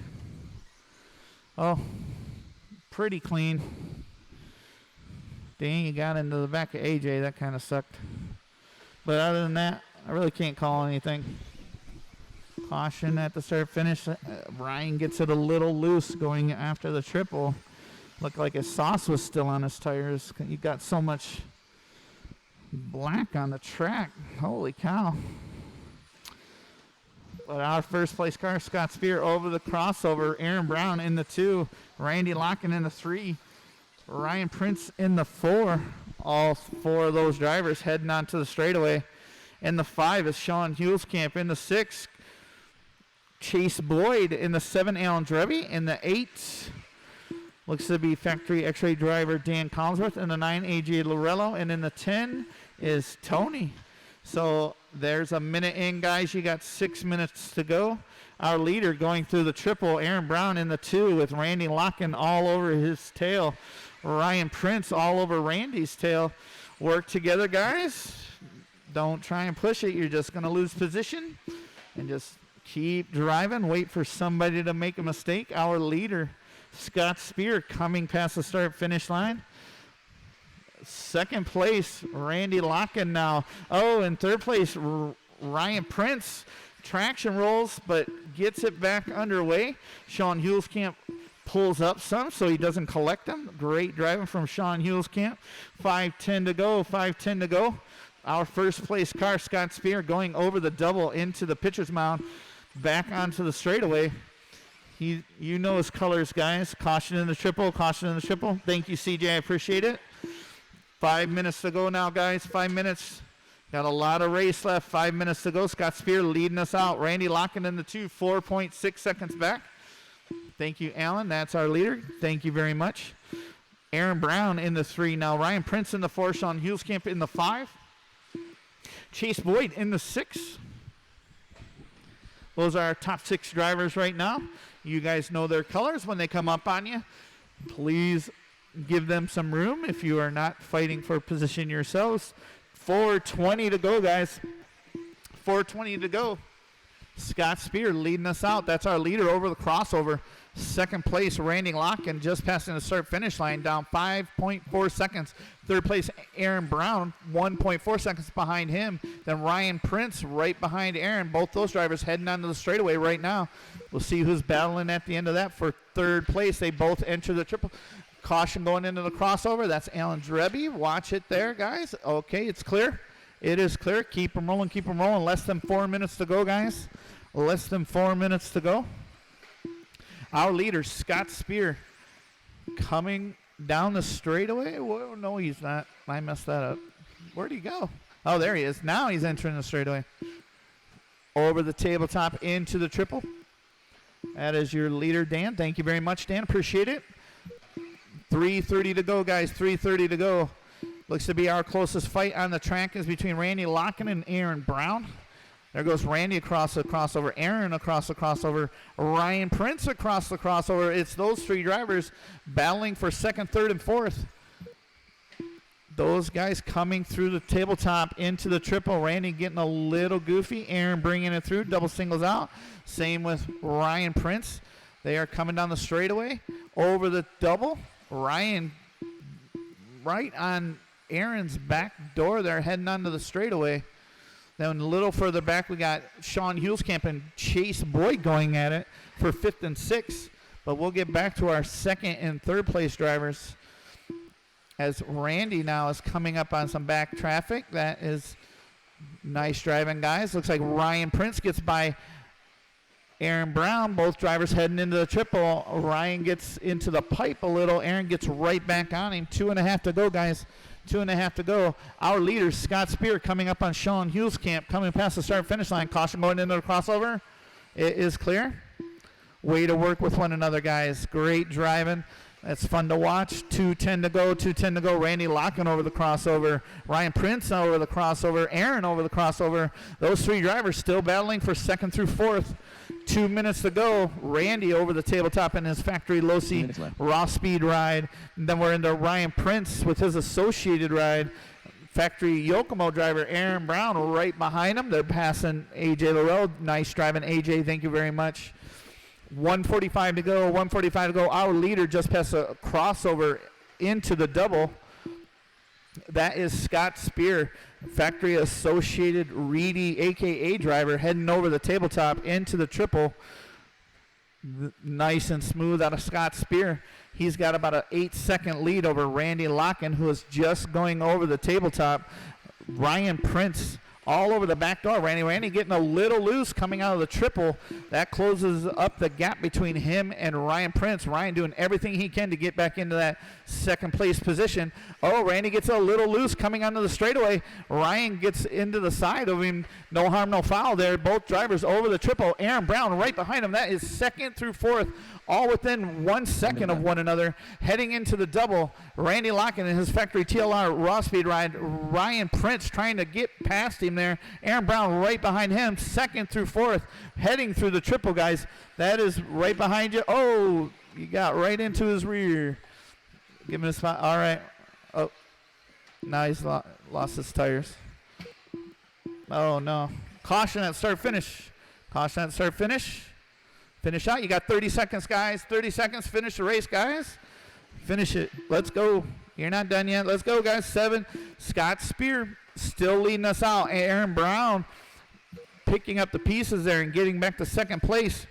Oh, pretty clean. Dang, you got into the back of AJ. That kind of sucked. But other than that, I really can't call anything. Caution at the start finish. Ryan gets it a little loose going after the triple. Looked like his sauce was still on his tires. You got so much black on the track. Holy cow. But our first place car, Scott Spear, over the crossover. Aaron Brown in the 2. Randy Locken in the 3. Ryan Prince in the 4. All 4 of those drivers heading onto the straightaway. In the 5 is Sean Hulskamp. In the 6, Chase Boyd. In the 7, Alan Drubby. In the 8, looks to be factory X-ray driver Dan Collinsworth. In the 9, AJ Lorello. And in the 10 is Tony. So there's a minute in, guys. You got 6 minutes to go. Our leader going through the triple, Aaron Brown in the 2 with Randy Locken all over his tail. Ryan Prince all over Randy's tail. Work together, guys. Don't try and push it. You're just going to lose position. And just keep driving. Wait for somebody to make a mistake. Our leader, Scott Spear, coming past the start-finish line. Second place, Randy Locken now. Oh, in third place, Ryan Prince. Traction rolls, but gets it back underway. Sean Hulskamp pulls up some so he doesn't collect them. Great driving from Sean Hulskamp. 5:10 to go, 5:10 to go. Our first place car, Scott Spear, going over the double into the pitcher's mound, back onto the straightaway. You know his colors, guys. Caution in the triple, caution in the triple. Thank you, CJ. I appreciate it. 5 minutes to go now, guys. 5 minutes. Got a lot of race left. 5 minutes to go. Scott Spear leading us out. Randy Locken in the 2, 4.6 seconds back. Thank you, Alan. That's our leader. Thank you very much. Aaron Brown in the 3 now. Ryan Prince in the 4. Sean Hulskamp in the 5. Chase Boyd in the 6. Those are our top 6 drivers right now. You guys know their colors when they come up on you. Please give them some room if you are not fighting for position yourselves. 4:20 to go, guys. 4:20 to go. Scott Spear leading us out. That's our leader over the crossover. Second place, Randy Locken, just passing the start-finish line, down 5.4 seconds. Third place, Aaron Brown, 1.4 seconds behind him. Then Ryan Prince right behind Aaron. Both those drivers heading onto the straightaway right now. We'll see who's battling at the end of that for third place. They both enter the triple. Caution going into the crossover. That's Alan Drubby. Watch it there, guys. Okay, it's clear. It is clear. Keep them rolling, keep them rolling. Less than 4 minutes to go, guys. Less than 4 minutes to go. Our leader, Scott Spear, coming down the straightaway. Whoa, no, he's not. I messed that up. Where'd he go? Oh, there he is. Now he's entering the straightaway. Over the tabletop into the triple. That is your leader, Dan. Thank you very much, Dan. Appreciate it. 3:30 to go, guys. 3:30 to go. Looks to be our closest fight on the track is between Randy Locken and Aaron Brown. There goes Randy across the crossover, Aaron across the crossover, Ryan Prince across the crossover. It's those 3 drivers battling for second, third, and fourth. Those guys coming through the tabletop into the triple. Randy getting a little goofy. Aaron bringing it through. Double singles out. Same with Ryan Prince. They are coming down the straightaway over the double. Ryan right on Aaron's back door. They're heading onto the straightaway. Then a little further back, we got Sean Hulskamp and Chase Boyd going at it. for 5th and 6th. But we'll get back to our 2nd and 3rd place drivers as Randy now is coming up on some back traffic. That is nice driving, guys. Looks like Ryan Prince gets by Aaron Brown. Both drivers heading into the triple. Ryan gets into the pipe a little. Aaron gets right back on him. 2.5 to go, guys. 2.5 to go. Our leader, Scott Spear, coming up on Sean Huelskamp, coming past the start-finish line. Caution going into the crossover. It is clear. Way to work with one another, guys. Great driving. That's fun to watch. 2:10 to go. 2:10 to go. Randy Locken over the crossover. Ryan Prince over the crossover. Aaron over the crossover. Those three drivers still battling for 2nd through 4th. 2 minutes to go. Randy over the tabletop in his factory Losi raw speed ride. And then we're into Ryan Prince with his associated ride. Factory Yokomo driver Aaron Brown right behind him. They're passing AJ Laurel. Nice driving, AJ. Thank you very much. 1:45 to go. 1:45 to go. Our leader just passed a crossover into the double. That is Scott Spear, factory associated Reedy, a.k.a. driver, heading over the tabletop into the triple. Nice and smooth out of Scott Spear. He's got about an 8-second lead over Randy Locken, who is just going over the tabletop. Ryan Prince all over the back door. Randy getting a little loose coming out of the triple. That closes up the gap between him and Ryan Prince. Ryan doing everything he can to get back into that 2nd place position. Oh, Randy gets a little loose coming onto the straightaway. Ryan gets into the side of him. No harm, no foul there. Both drivers over the triple. Aaron Brown right behind him. That is 2nd through 4th, all within 1 second of one another. Heading into the double, Randy Locken in his factory TLR raw speed ride. Ryan Prince trying to get past him there. Aaron Brown right behind him, 2nd through 4th, heading through the triple, guys. That is right behind you. Oh, you got right into his rear. Give him a spot. All right. Oh, now he's lost his tires. Oh, no. Caution at start finish. Caution at start finish. Finish out. You got 30 seconds, guys. 30 seconds. Finish the race, guys. Finish it. Let's go. You're not done yet. Let's go, guys. 7. Scott Spear still leading us out. Aaron Brown picking up the pieces there and getting back to 2nd place.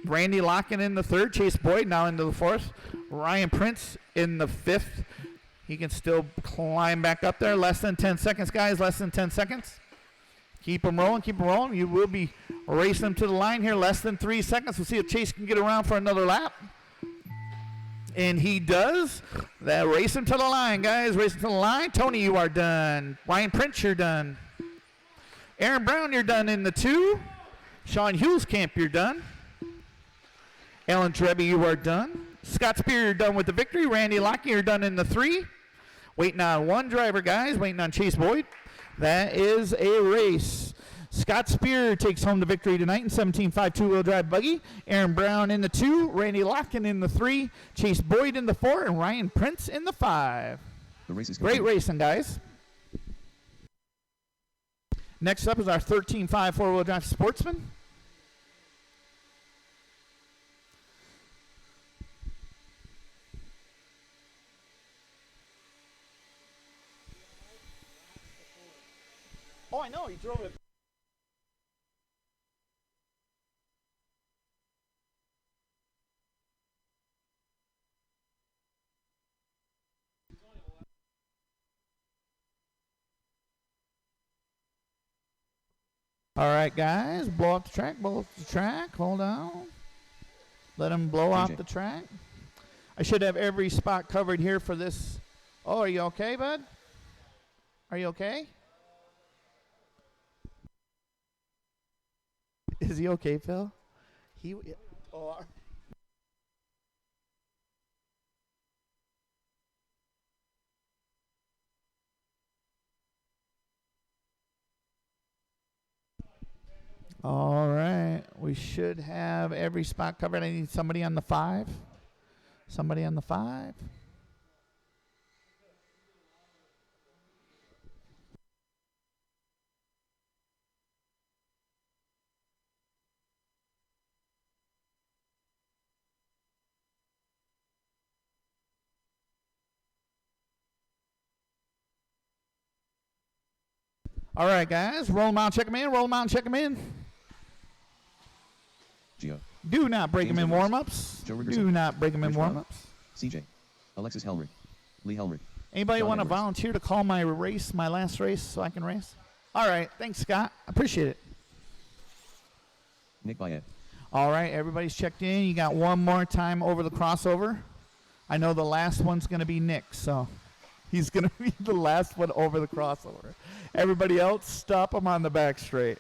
Randy Locken in the 3rd. Chase Boyd now into the 4th. Ryan Prince in the 5th. He can still climb back up there. Less than 10 seconds, guys. Less than 10 seconds. Keep them rolling. Keep them rolling. You will be racing them to the line here. Less than 3 seconds. We'll see if Chase can get around for another lap. And he does. That race him to the line, guys. Race him to the line. Tony, you are done. Ryan Prince, you're done. Aaron Brown, you're done in the 2. Sean Huelskamp, you're done. Alan Trebby, you are done. Scott Spear, you're done with the victory. Randy Lockey, you're done in the 3. Waiting on one driver, guys. Waiting on Chase Boyd. That is a race. Scott Spear takes home the victory tonight in 17.5 two-wheel drive buggy. Aaron Brown in the 2. Randy Locken in the 3. Chase Boyd in the 4. And Ryan Prince in the 5. The race is great racing, guys. Next up is our 13.5 four-wheel drive Sportsman. Oh, I know. He drove it. All right, guys. Blow up the track. Blow up the track. Hold on. Let him blow off the track. I should have every spot covered here for this. Oh, are you okay, bud? Are you okay? Is he okay, Phil? Oh. All right. We should have every spot covered. I need somebody on the 5. Somebody on the 5. All right, guys. Roll them out, check them in. Roll them out and check them in. Gio. Do not break James them in Edwards. warm-ups. Joe Do Rickerson. not break them in Rich Brown. warm-ups. CJ. Alexis Helmrich. Lee Helmrich. Anybody John want to Edwards. volunteer to call my race, my last race, so I can race? All right. Thanks, Scott. Appreciate it. Nick Blythe. All right. Everybody's checked in. You got one more time over the crossover. I know the last one's going to be Nick, so he's going to be the last one over the crossover. Everybody else, stop him on the back straight.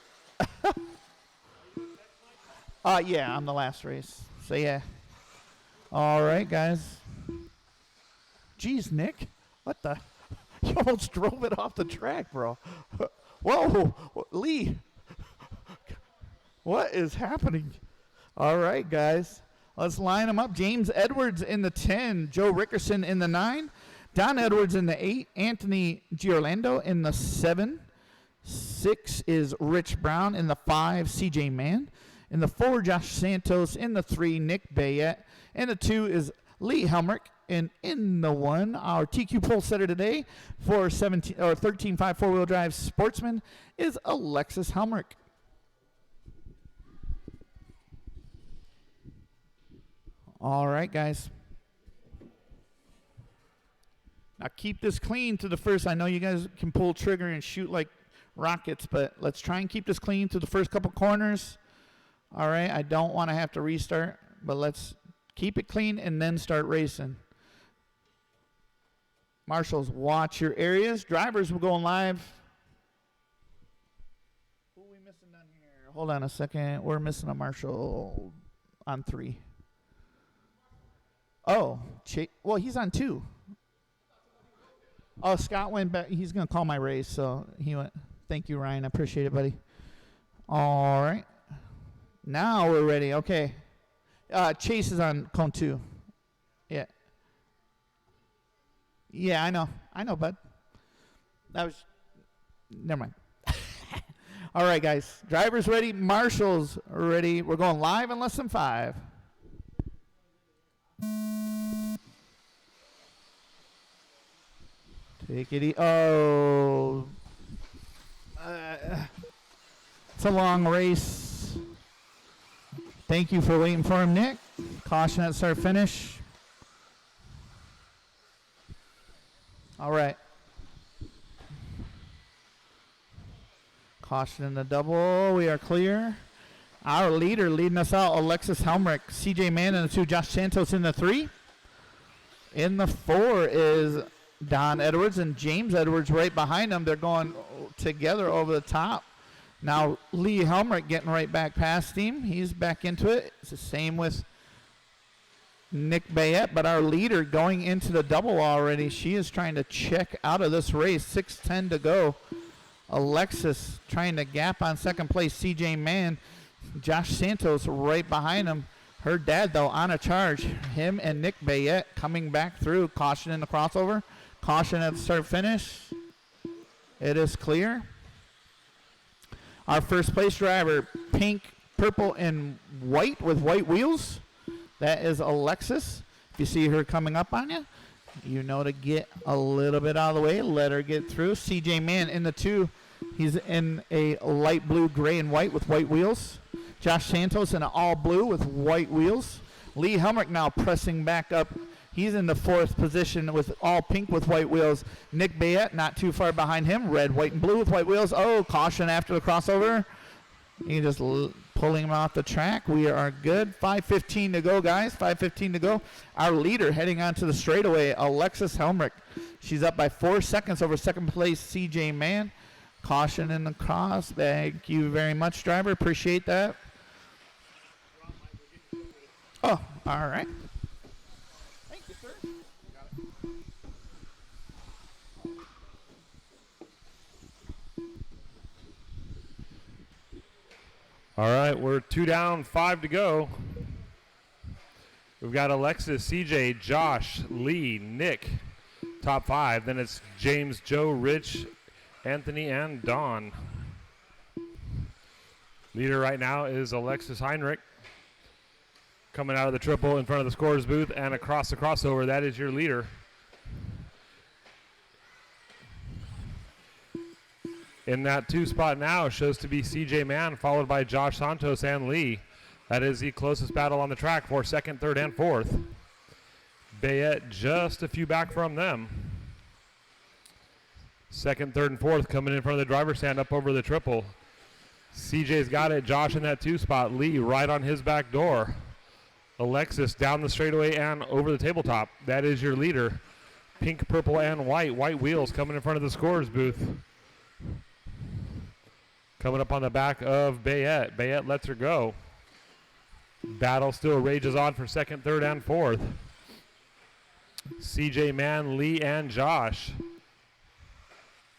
Yeah, I'm the last race. So, yeah. All right, guys. Jeez, Nick. What the? You almost drove it off the track, bro. Whoa. Lee. What is happening? All right, guys. Let's line them up. James Edwards in the 10. Joe Rickerson in the 9. Don Edwards in the 8. Anthony Giorlando in the 7. 6 is Rich Brown. In the 5, CJ Mann. In the 4, Josh Santos. In the 3, Nick Bayette. In the 2 is Lee Helmrich. And in the 1, our TQ pole setter today for 13.5 four-wheel drive Sportsman is Alexis Helmrich. All right, guys. Now keep this clean to the first. I know you guys can pull trigger and shoot like rockets, but let's try and keep this clean to the first couple corners. All right, I don't want to have to restart, but let's keep it clean and then start racing. Marshals, watch your areas. Drivers, we're going live. Who are we missing down here? Hold on a second. We're missing a marshal on 3. Oh, well, he's on 2. Oh, Scott went back. He's going to call my race, so he went. Thank you, Ryan. I appreciate it, buddy. All right. Now we're ready. Okay. Chase is on cone 2. Yeah. Yeah, I know. I know, bud. That was. Never mind. All right, guys. Drivers ready. Marshals ready. We're going live in less than 5. Take it easy. Oh. It's a long race. Thank you for waiting for him, Nick. Caution at start finish. All right. Caution in the double. We are clear. Our leader leading us out, Alexis Helmrich. CJ Mann in the 2. Josh Santos in the 3. In the 4 is Don Edwards and James Edwards right behind them. They're going together over the top. Now Lee Helmrich getting right back past him. He's back into it. It's the same with Nick Bayette, but our leader going into the double already. She is trying to check out of this race. 6:10 to go. Alexis trying to gap on second place. CJ Mann. Josh Santos right behind him. Her dad, though, on a charge. Him and Nick Bayette coming back through. Caution in the crossover. Caution at the start finish. It is clear. Our first place driver, pink, purple, and white with white wheels. That is Alexis. If you see her coming up on you, you know to get a little bit out of the way. Let her get through. CJ Mann in the 2. He's in a light blue, gray, and white with white wheels. Josh Santos in an all blue with white wheels. Lee Helmrich now pressing back up. He's in the 4th position with all pink with white wheels. Nick Bayette not too far behind him. Red, white, and blue with white wheels. Oh, caution after the crossover. You just pulling him off the track. We are good. 5:15 to go, guys. 5:15 to go. Our leader heading onto the straightaway, Alexis Helmrich. She's up by 4 seconds over second place, CJ Mann. Caution in the cross. Thank you very much, driver. Appreciate that. Oh, all right. Thank you, sir. All right, we're 2 down, 5 to go. We've got Alexis, CJ, Josh, Lee, Nick, top 5. Then it's James, Joe, Rich, Anthony, and Don. Leader right now is Alexis Heinrich. Coming out of the triple in front of the scorer's booth and across the crossover. That is your leader. In that 2 spot now shows to be CJ Mann, followed by Josh Santos and Lee. That is the closest battle on the track for second, third, and fourth. Bayette just a few back from them. Second, third, and fourth coming in front of the driver's stand up over the triple. CJ's got it. Josh in that 2 spot. Lee right on his back door. Alexis down the straightaway and over the tabletop. That is your leader. Pink, purple, and white. White wheels coming in front of the scorer's booth. Coming up on the back of Bayette. Bayette lets her go. Battle still rages on for second, third, and fourth. CJ Mann, Lee, and Josh.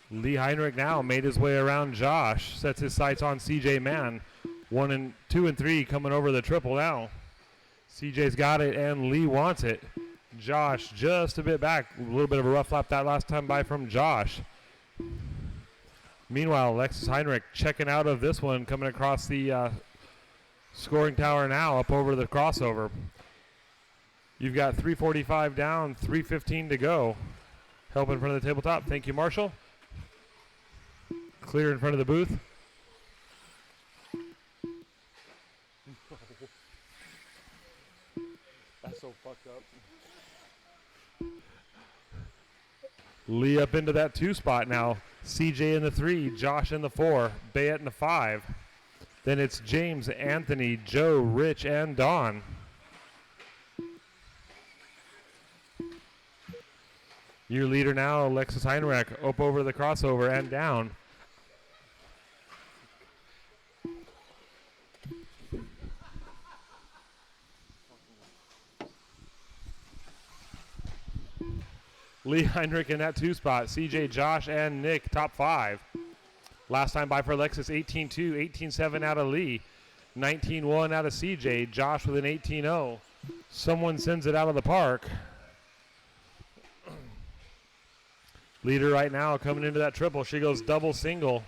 Lee Heinrich now made his way around Josh. Sets his sights on CJ Mann. 1 and 2 and 3 coming over the triple now. CJ's got it and Lee wants it. Josh just a bit back. A little bit of a rough lap that last time by from Josh. Meanwhile, Alexis Heinrich checking out of this one, coming across the scoring tower now up over the crossover. You've got 3:45 down, 3:15 to go. Help in front of the tabletop. Thank you, Marshall. Clear in front of the booth. That's so fucked up. Lee up into that 2 spot now. CJ in the 3, Josh in the 4, Bayette in the 5. Then it's James, Anthony, Joe, Rich, and Don. Your leader now, Alexis Heinrich, up over the crossover and down. Lee Heinrich in that 2 spot. CJ, Josh, and Nick, top 5. Last time by for Alexis, 18-2, 18-7 out of Lee. 19-1 out of CJ. Josh with an 18-0. Someone sends it out of the park. Leader right now coming into that triple. She goes double single.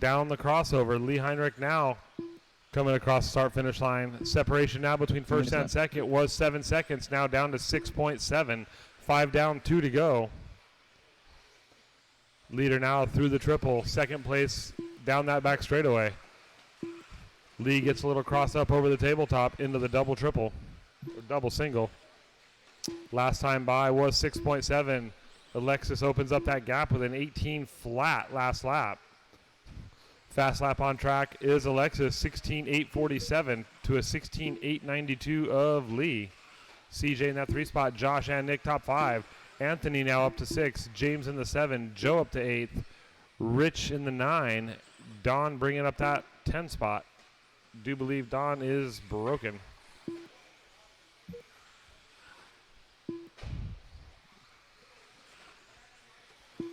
Down the crossover. Lee Heinrich now coming across the start-finish line. Separation now between first and second was 7 seconds. Now down to 6.7. 5 down, 2 to go. Leader now through the triple. Second place down that back straightaway. Lee gets a little cross up over the tabletop into the double triple. Or double single. Last time by was 6.7. Alexis opens up that gap with an 18 flat last lap. Fast lap on track is Alexis, 16.847 to a 16.892 of Lee. CJ in that 3 spot, Josh and Nick top 5. Anthony now up to 6, James in the 7, Joe up to 8th, Rich in the 9, Don bringing up that 10 spot. Do believe Don is broken.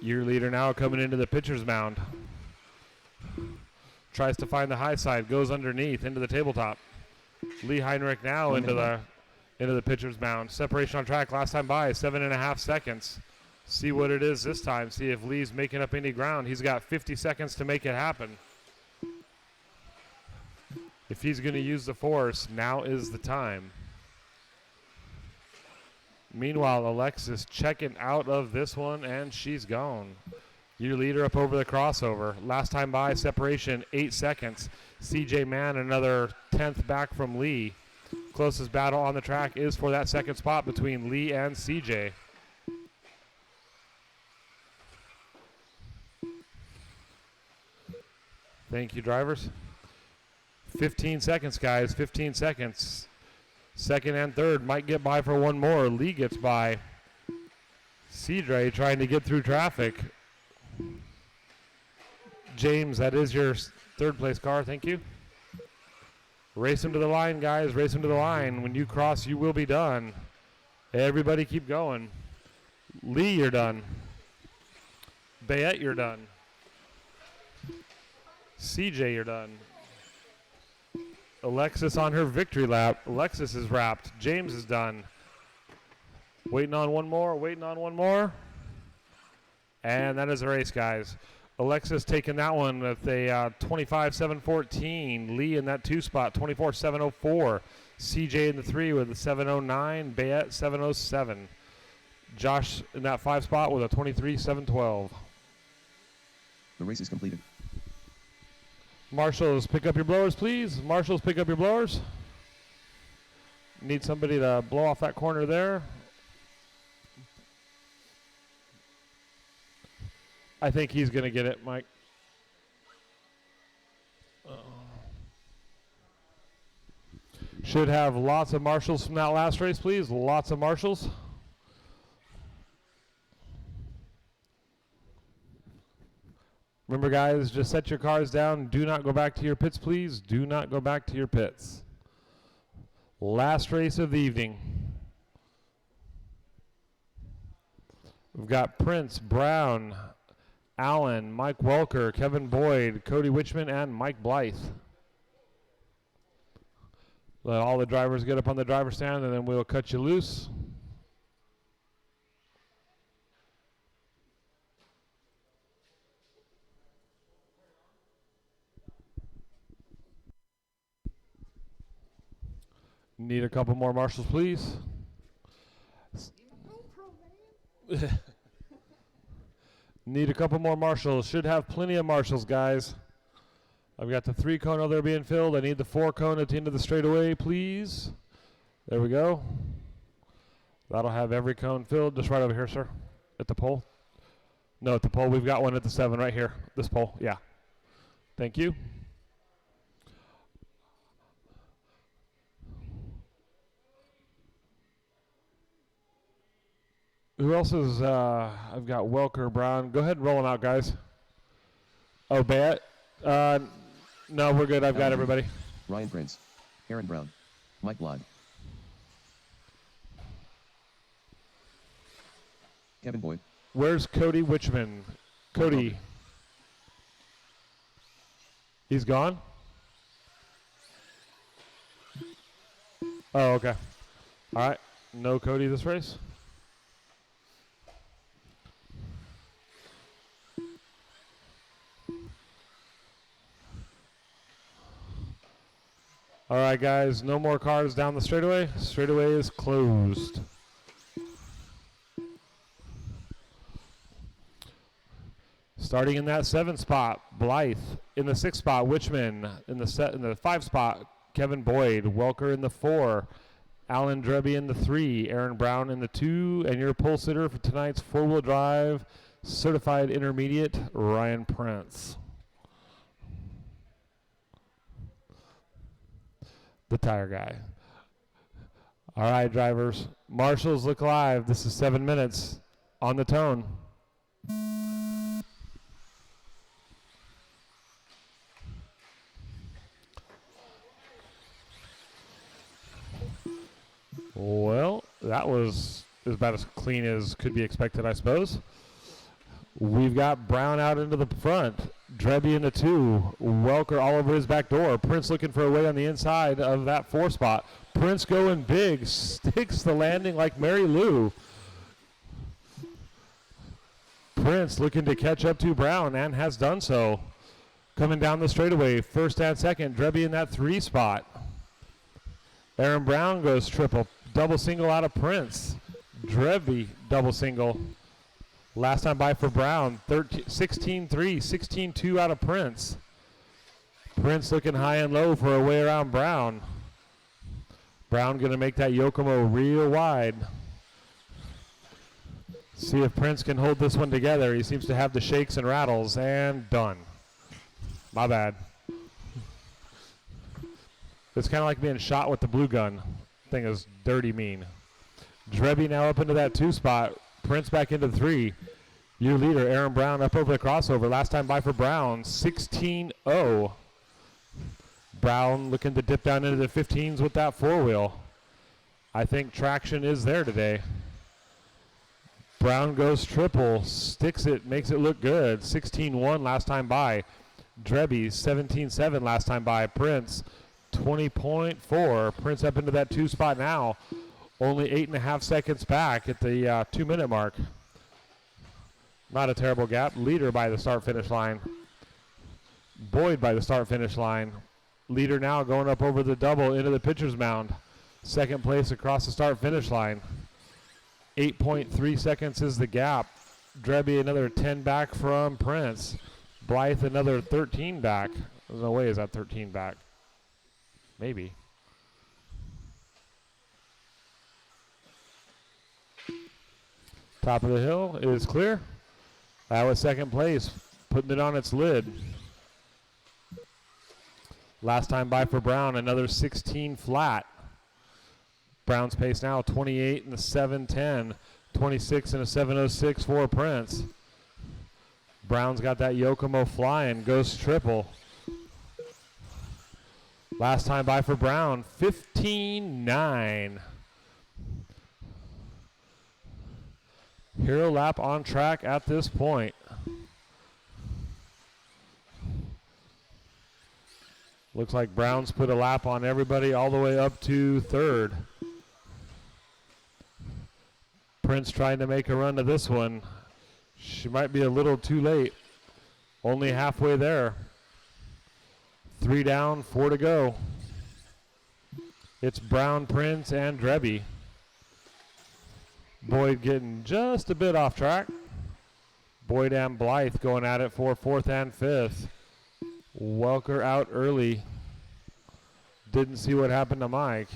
Your leader now coming into the pitcher's mound. Tries to find the high side, goes underneath into the tabletop. Lee Heinrich now into the pitcher's mound. Separation on track last time by 7.5 seconds. See what it is this time. See if Lee's making up any ground. He's got 50 seconds to make it happen. If he's going to use the force, now is the time. Meanwhile, Alexis checking out of this one, and she's gone. Your leader up over the crossover. Last time by, separation, 8 seconds. CJ Mann, another 10th back from Lee. Closest battle on the track is for that second spot between Lee and CJ. Thank you, drivers. 15 seconds, guys, 15 seconds. Second and third might get by for one more. Lee gets by. CJ trying to get through traffic. James, that is your third place car. Thank you. Race him to the line, guys. Race him to the line. When you cross, you will be done. Everybody keep going. Lee, you're done. Bayette, you're done. CJ, you're done. Alexis on her victory lap. Alexis is wrapped. James is done. Waiting on one more. Waiting on one more. And that is the race, guys. Alexis taking that one with a 25.714. Lee in that 2 spot, 24.704. CJ in the 3 with a 7.09. Bayette 7.07. Josh in that 5 spot with a 23.712. The race is completed. Marshals, pick up your blowers, please. Marshals, pick up your blowers. Need somebody to blow off that corner there. I think he's going to get it, Mike. Should have lots of marshals from that last race, please. Lots of marshals. Remember, guys, just set your cars down. Do not go back to your pits, please. Do not go back to your pits. Last race of the evening. We've got Prince, Brown, Allen, Mike Welker, Kevin Boyd, Cody Witchman, and Mike Blythe. Let all the drivers get up on the driver's stand, and then we'll cut you loose. Need a couple more marshals, please. Need a couple more marshals. Should have plenty of marshals, guys. I've got the 3 cone over there being filled. I need the 4 cone at the end of the straightaway, please. There we go. That'll have every cone filled. Just right over here, sir. At the pole. No, at the pole. We've got one at the 7 right here. This pole. Yeah. Thank you. Who else is, I've got Welker, Brown. Go ahead and roll them out, guys. Oh, Bat. No, we're good. I've got everybody. Ryan Prince, Aaron Brown, Mike Blythe, Kevin Boyd. Where's Cody Witchman? Cody. He's gone? Oh, okay. All right. No Cody this race. All right, guys, no more cars down the straightaway. Straightaway is closed. Starting in that 7 spot, Blythe. In the 6 spot, Witchman. In the 5 spot, Kevin Boyd. Welker in the 4. Alan Dreby in the 3. Aaron Brown in the 2. And your pole sitter for tonight's 4-wheel drive certified intermediate, Ryan Prince. The tire guy. All right, drivers. Marshals, look live. This is 7 minutes on the tone. Well, that was about as clean as could be expected, I suppose. We've got Brown out into the front. Dreby in the 2. Welker all over his back door. Prince looking for a way on the inside of that 4 spot. Prince going big. Sticks the landing like Mary Lou. Prince looking to catch up to Brown and has done so. Coming down the straightaway, first and second. Dreby in that 3 spot. Aaron Brown goes triple. Double single out of Prince. Dreby double single. Last time by for Brown, 16-3, 16-2 out of Prince. Prince looking high and low for a way around Brown. Brown going to make that Yokomo real wide. See if Prince can hold this one together. He seems to have the shakes and rattles, and done. My bad. It's kind of like being shot with the blue gun. Thing is dirty mean. Dreby now up into that 2 spot. Prince back into 3. Your leader, Aaron Brown, up over the crossover. Last time by for Brown, 16-0. Brown looking to dip down into the 15s with that 4-wheel. I think traction is there today. Brown goes triple, sticks it, makes it look good. 16-1 last time by. Dreby, 17-7 last time by. Prince, 20.4. Prince up into that 2 spot now. Only 8.5 seconds back at the 2-minute mark. Not a terrible gap. Leader by the start-finish line. Boyd by the start-finish line. Leader now going up over the double into the pitcher's mound. Second place across the start-finish line. 8.3 seconds is the gap. Dreby another 10 back from Prince. Blythe another 13 back. There's no way is that 13 back. Maybe. Top of the hill is clear. That was second place, putting it on its lid. Last time by for Brown, another 16 flat. Brown's pace now 28 and a 7:10, 26 and a 7:06 for Prince. Brown's got that Yokomo flying, goes triple. Last time by for Brown, 15-9. Hero lap on track at this point. Looks like Brown's put a lap on everybody all the way up to third. Prince trying to make a run to this one. She might be a little too late. Only halfway there. 3 down, 4 to go. It's Brown, Prince, and Drebby. Boyd getting just a bit off track. Boyd and Blythe going at it for 4th and 5th. Welker out early. Didn't see what happened to Mike.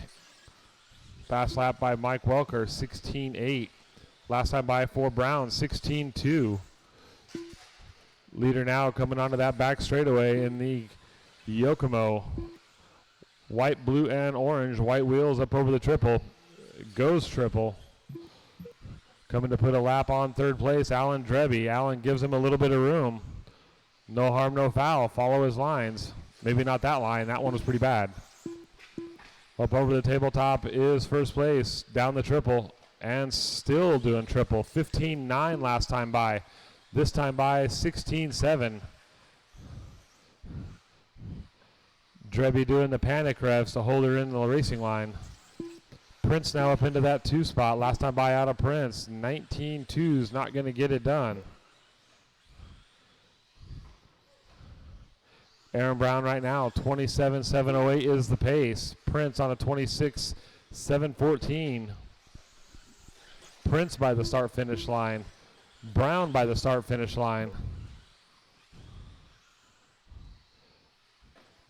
Fast lap by Mike Welker, 16-8. Last time by for Brown, 16-2. Leader now coming onto that back straightaway in the Yokomo. White, blue, and orange. White wheels up over the triple. Goes triple. Coming to put a lap on third place, Alan Drebby. Alan gives him a little bit of room. No harm, no foul. Follow his lines. Maybe not that line. That one was pretty bad. Up over the tabletop is first place. Down the triple. And still doing triple. 15-9 last time by. This time by 16-7. Drebby doing the panic revs to hold her in the racing line. Prince now up into that 2 spot. Last time by out of Prince. 19-2's not going to get it done. Aaron Brown right now, 27.708 is the pace. Prince on a 26.714. Prince by the start-finish line. Brown by the start-finish line.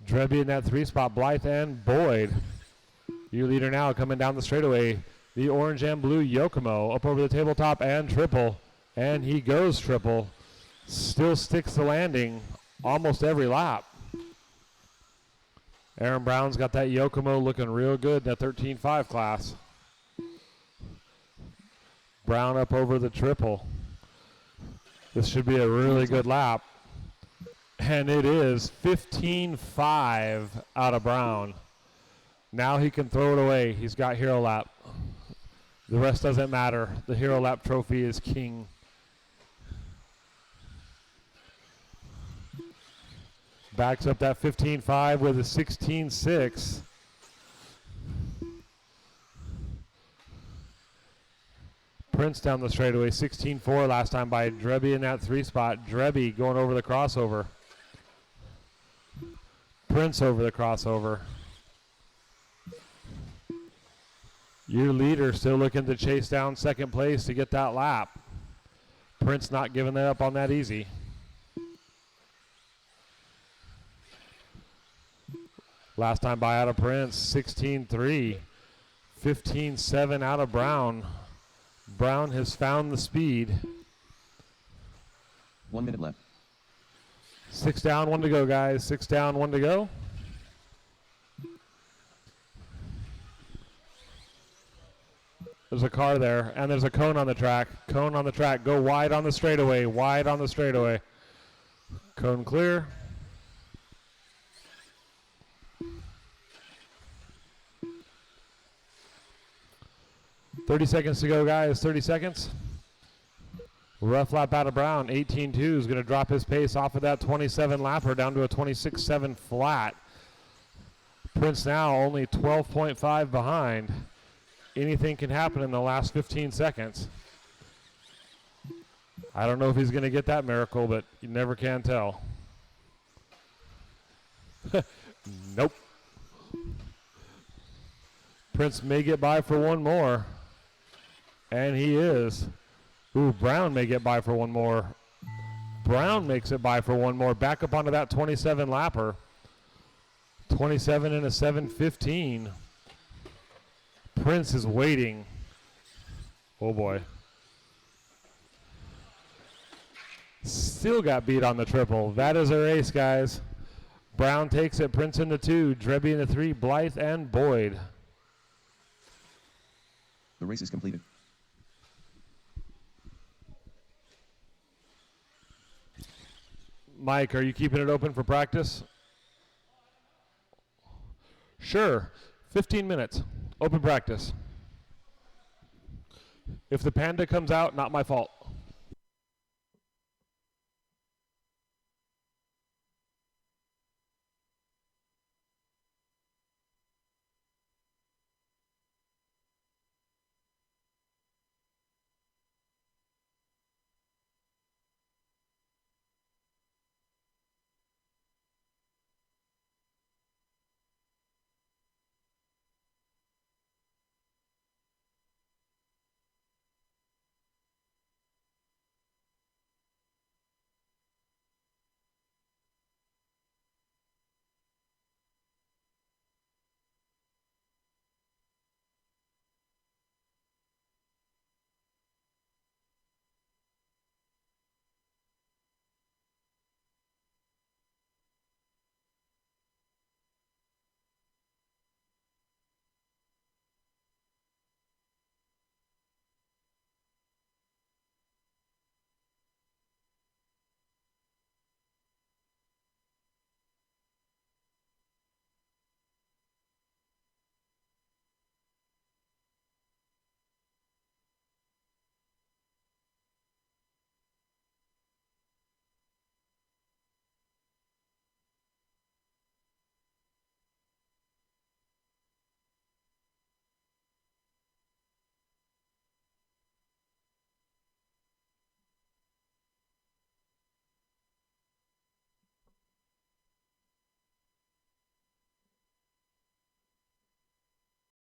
Drebby in that 3 spot. Blythe and Boyd. Your leader now coming down the straightaway. The orange and blue Yokomo up over the tabletop and triple. And he goes triple. Still sticks the landing almost every lap. Aaron Brown's got that Yokomo looking real good in that 13.5 class. Brown up over the triple. This should be a really good lap. And it is 15.5 out of Brown. Now he can throw it away. He's got Hero Lap. The rest doesn't matter. The Hero Lap trophy is king. Backs up that 15.5 with a 16.6. Prince down the straightaway, 16.4 last time by Drebby in that 3 spot. Drebby going over the crossover. Prince over the crossover. Your leader still looking to chase down second place to get that lap. Prince not giving that up on that easy. Last time by out of Prince, 16.3. 15.7 out of Brown. Brown has found the speed. 1 minute left. 6 down, 1 to go, guys. 6 down, 1 to go. There's a car there, and there's a cone on the track. Cone on the track. Go wide on the straightaway. Wide on the straightaway. Cone clear. $30 to go, guys. 30 seconds. Rough lap out of Brown. 18.2 is going to drop his pace off of that 27 lapper down to a 26.7 flat. Prince now only 12.5 behind. Anything can happen in the last 15 seconds. I don't know if he's going to get that miracle, but you never can tell. Nope. Prince may get by for one more. And he is. Ooh, Brown may get by for one more. Brown makes it by for one more. Back up onto that 27 lapper. 27 and a 7:15. Prince is waiting. Oh boy. Still got beat on the triple. That is a race, guys. Brown takes it, Prince in the 2, Drebby in the 3, Blythe and Boyd. The race is completed. Mike, are you keeping it open for practice? Sure. 15 minutes. Open practice. If the panda comes out, not my fault.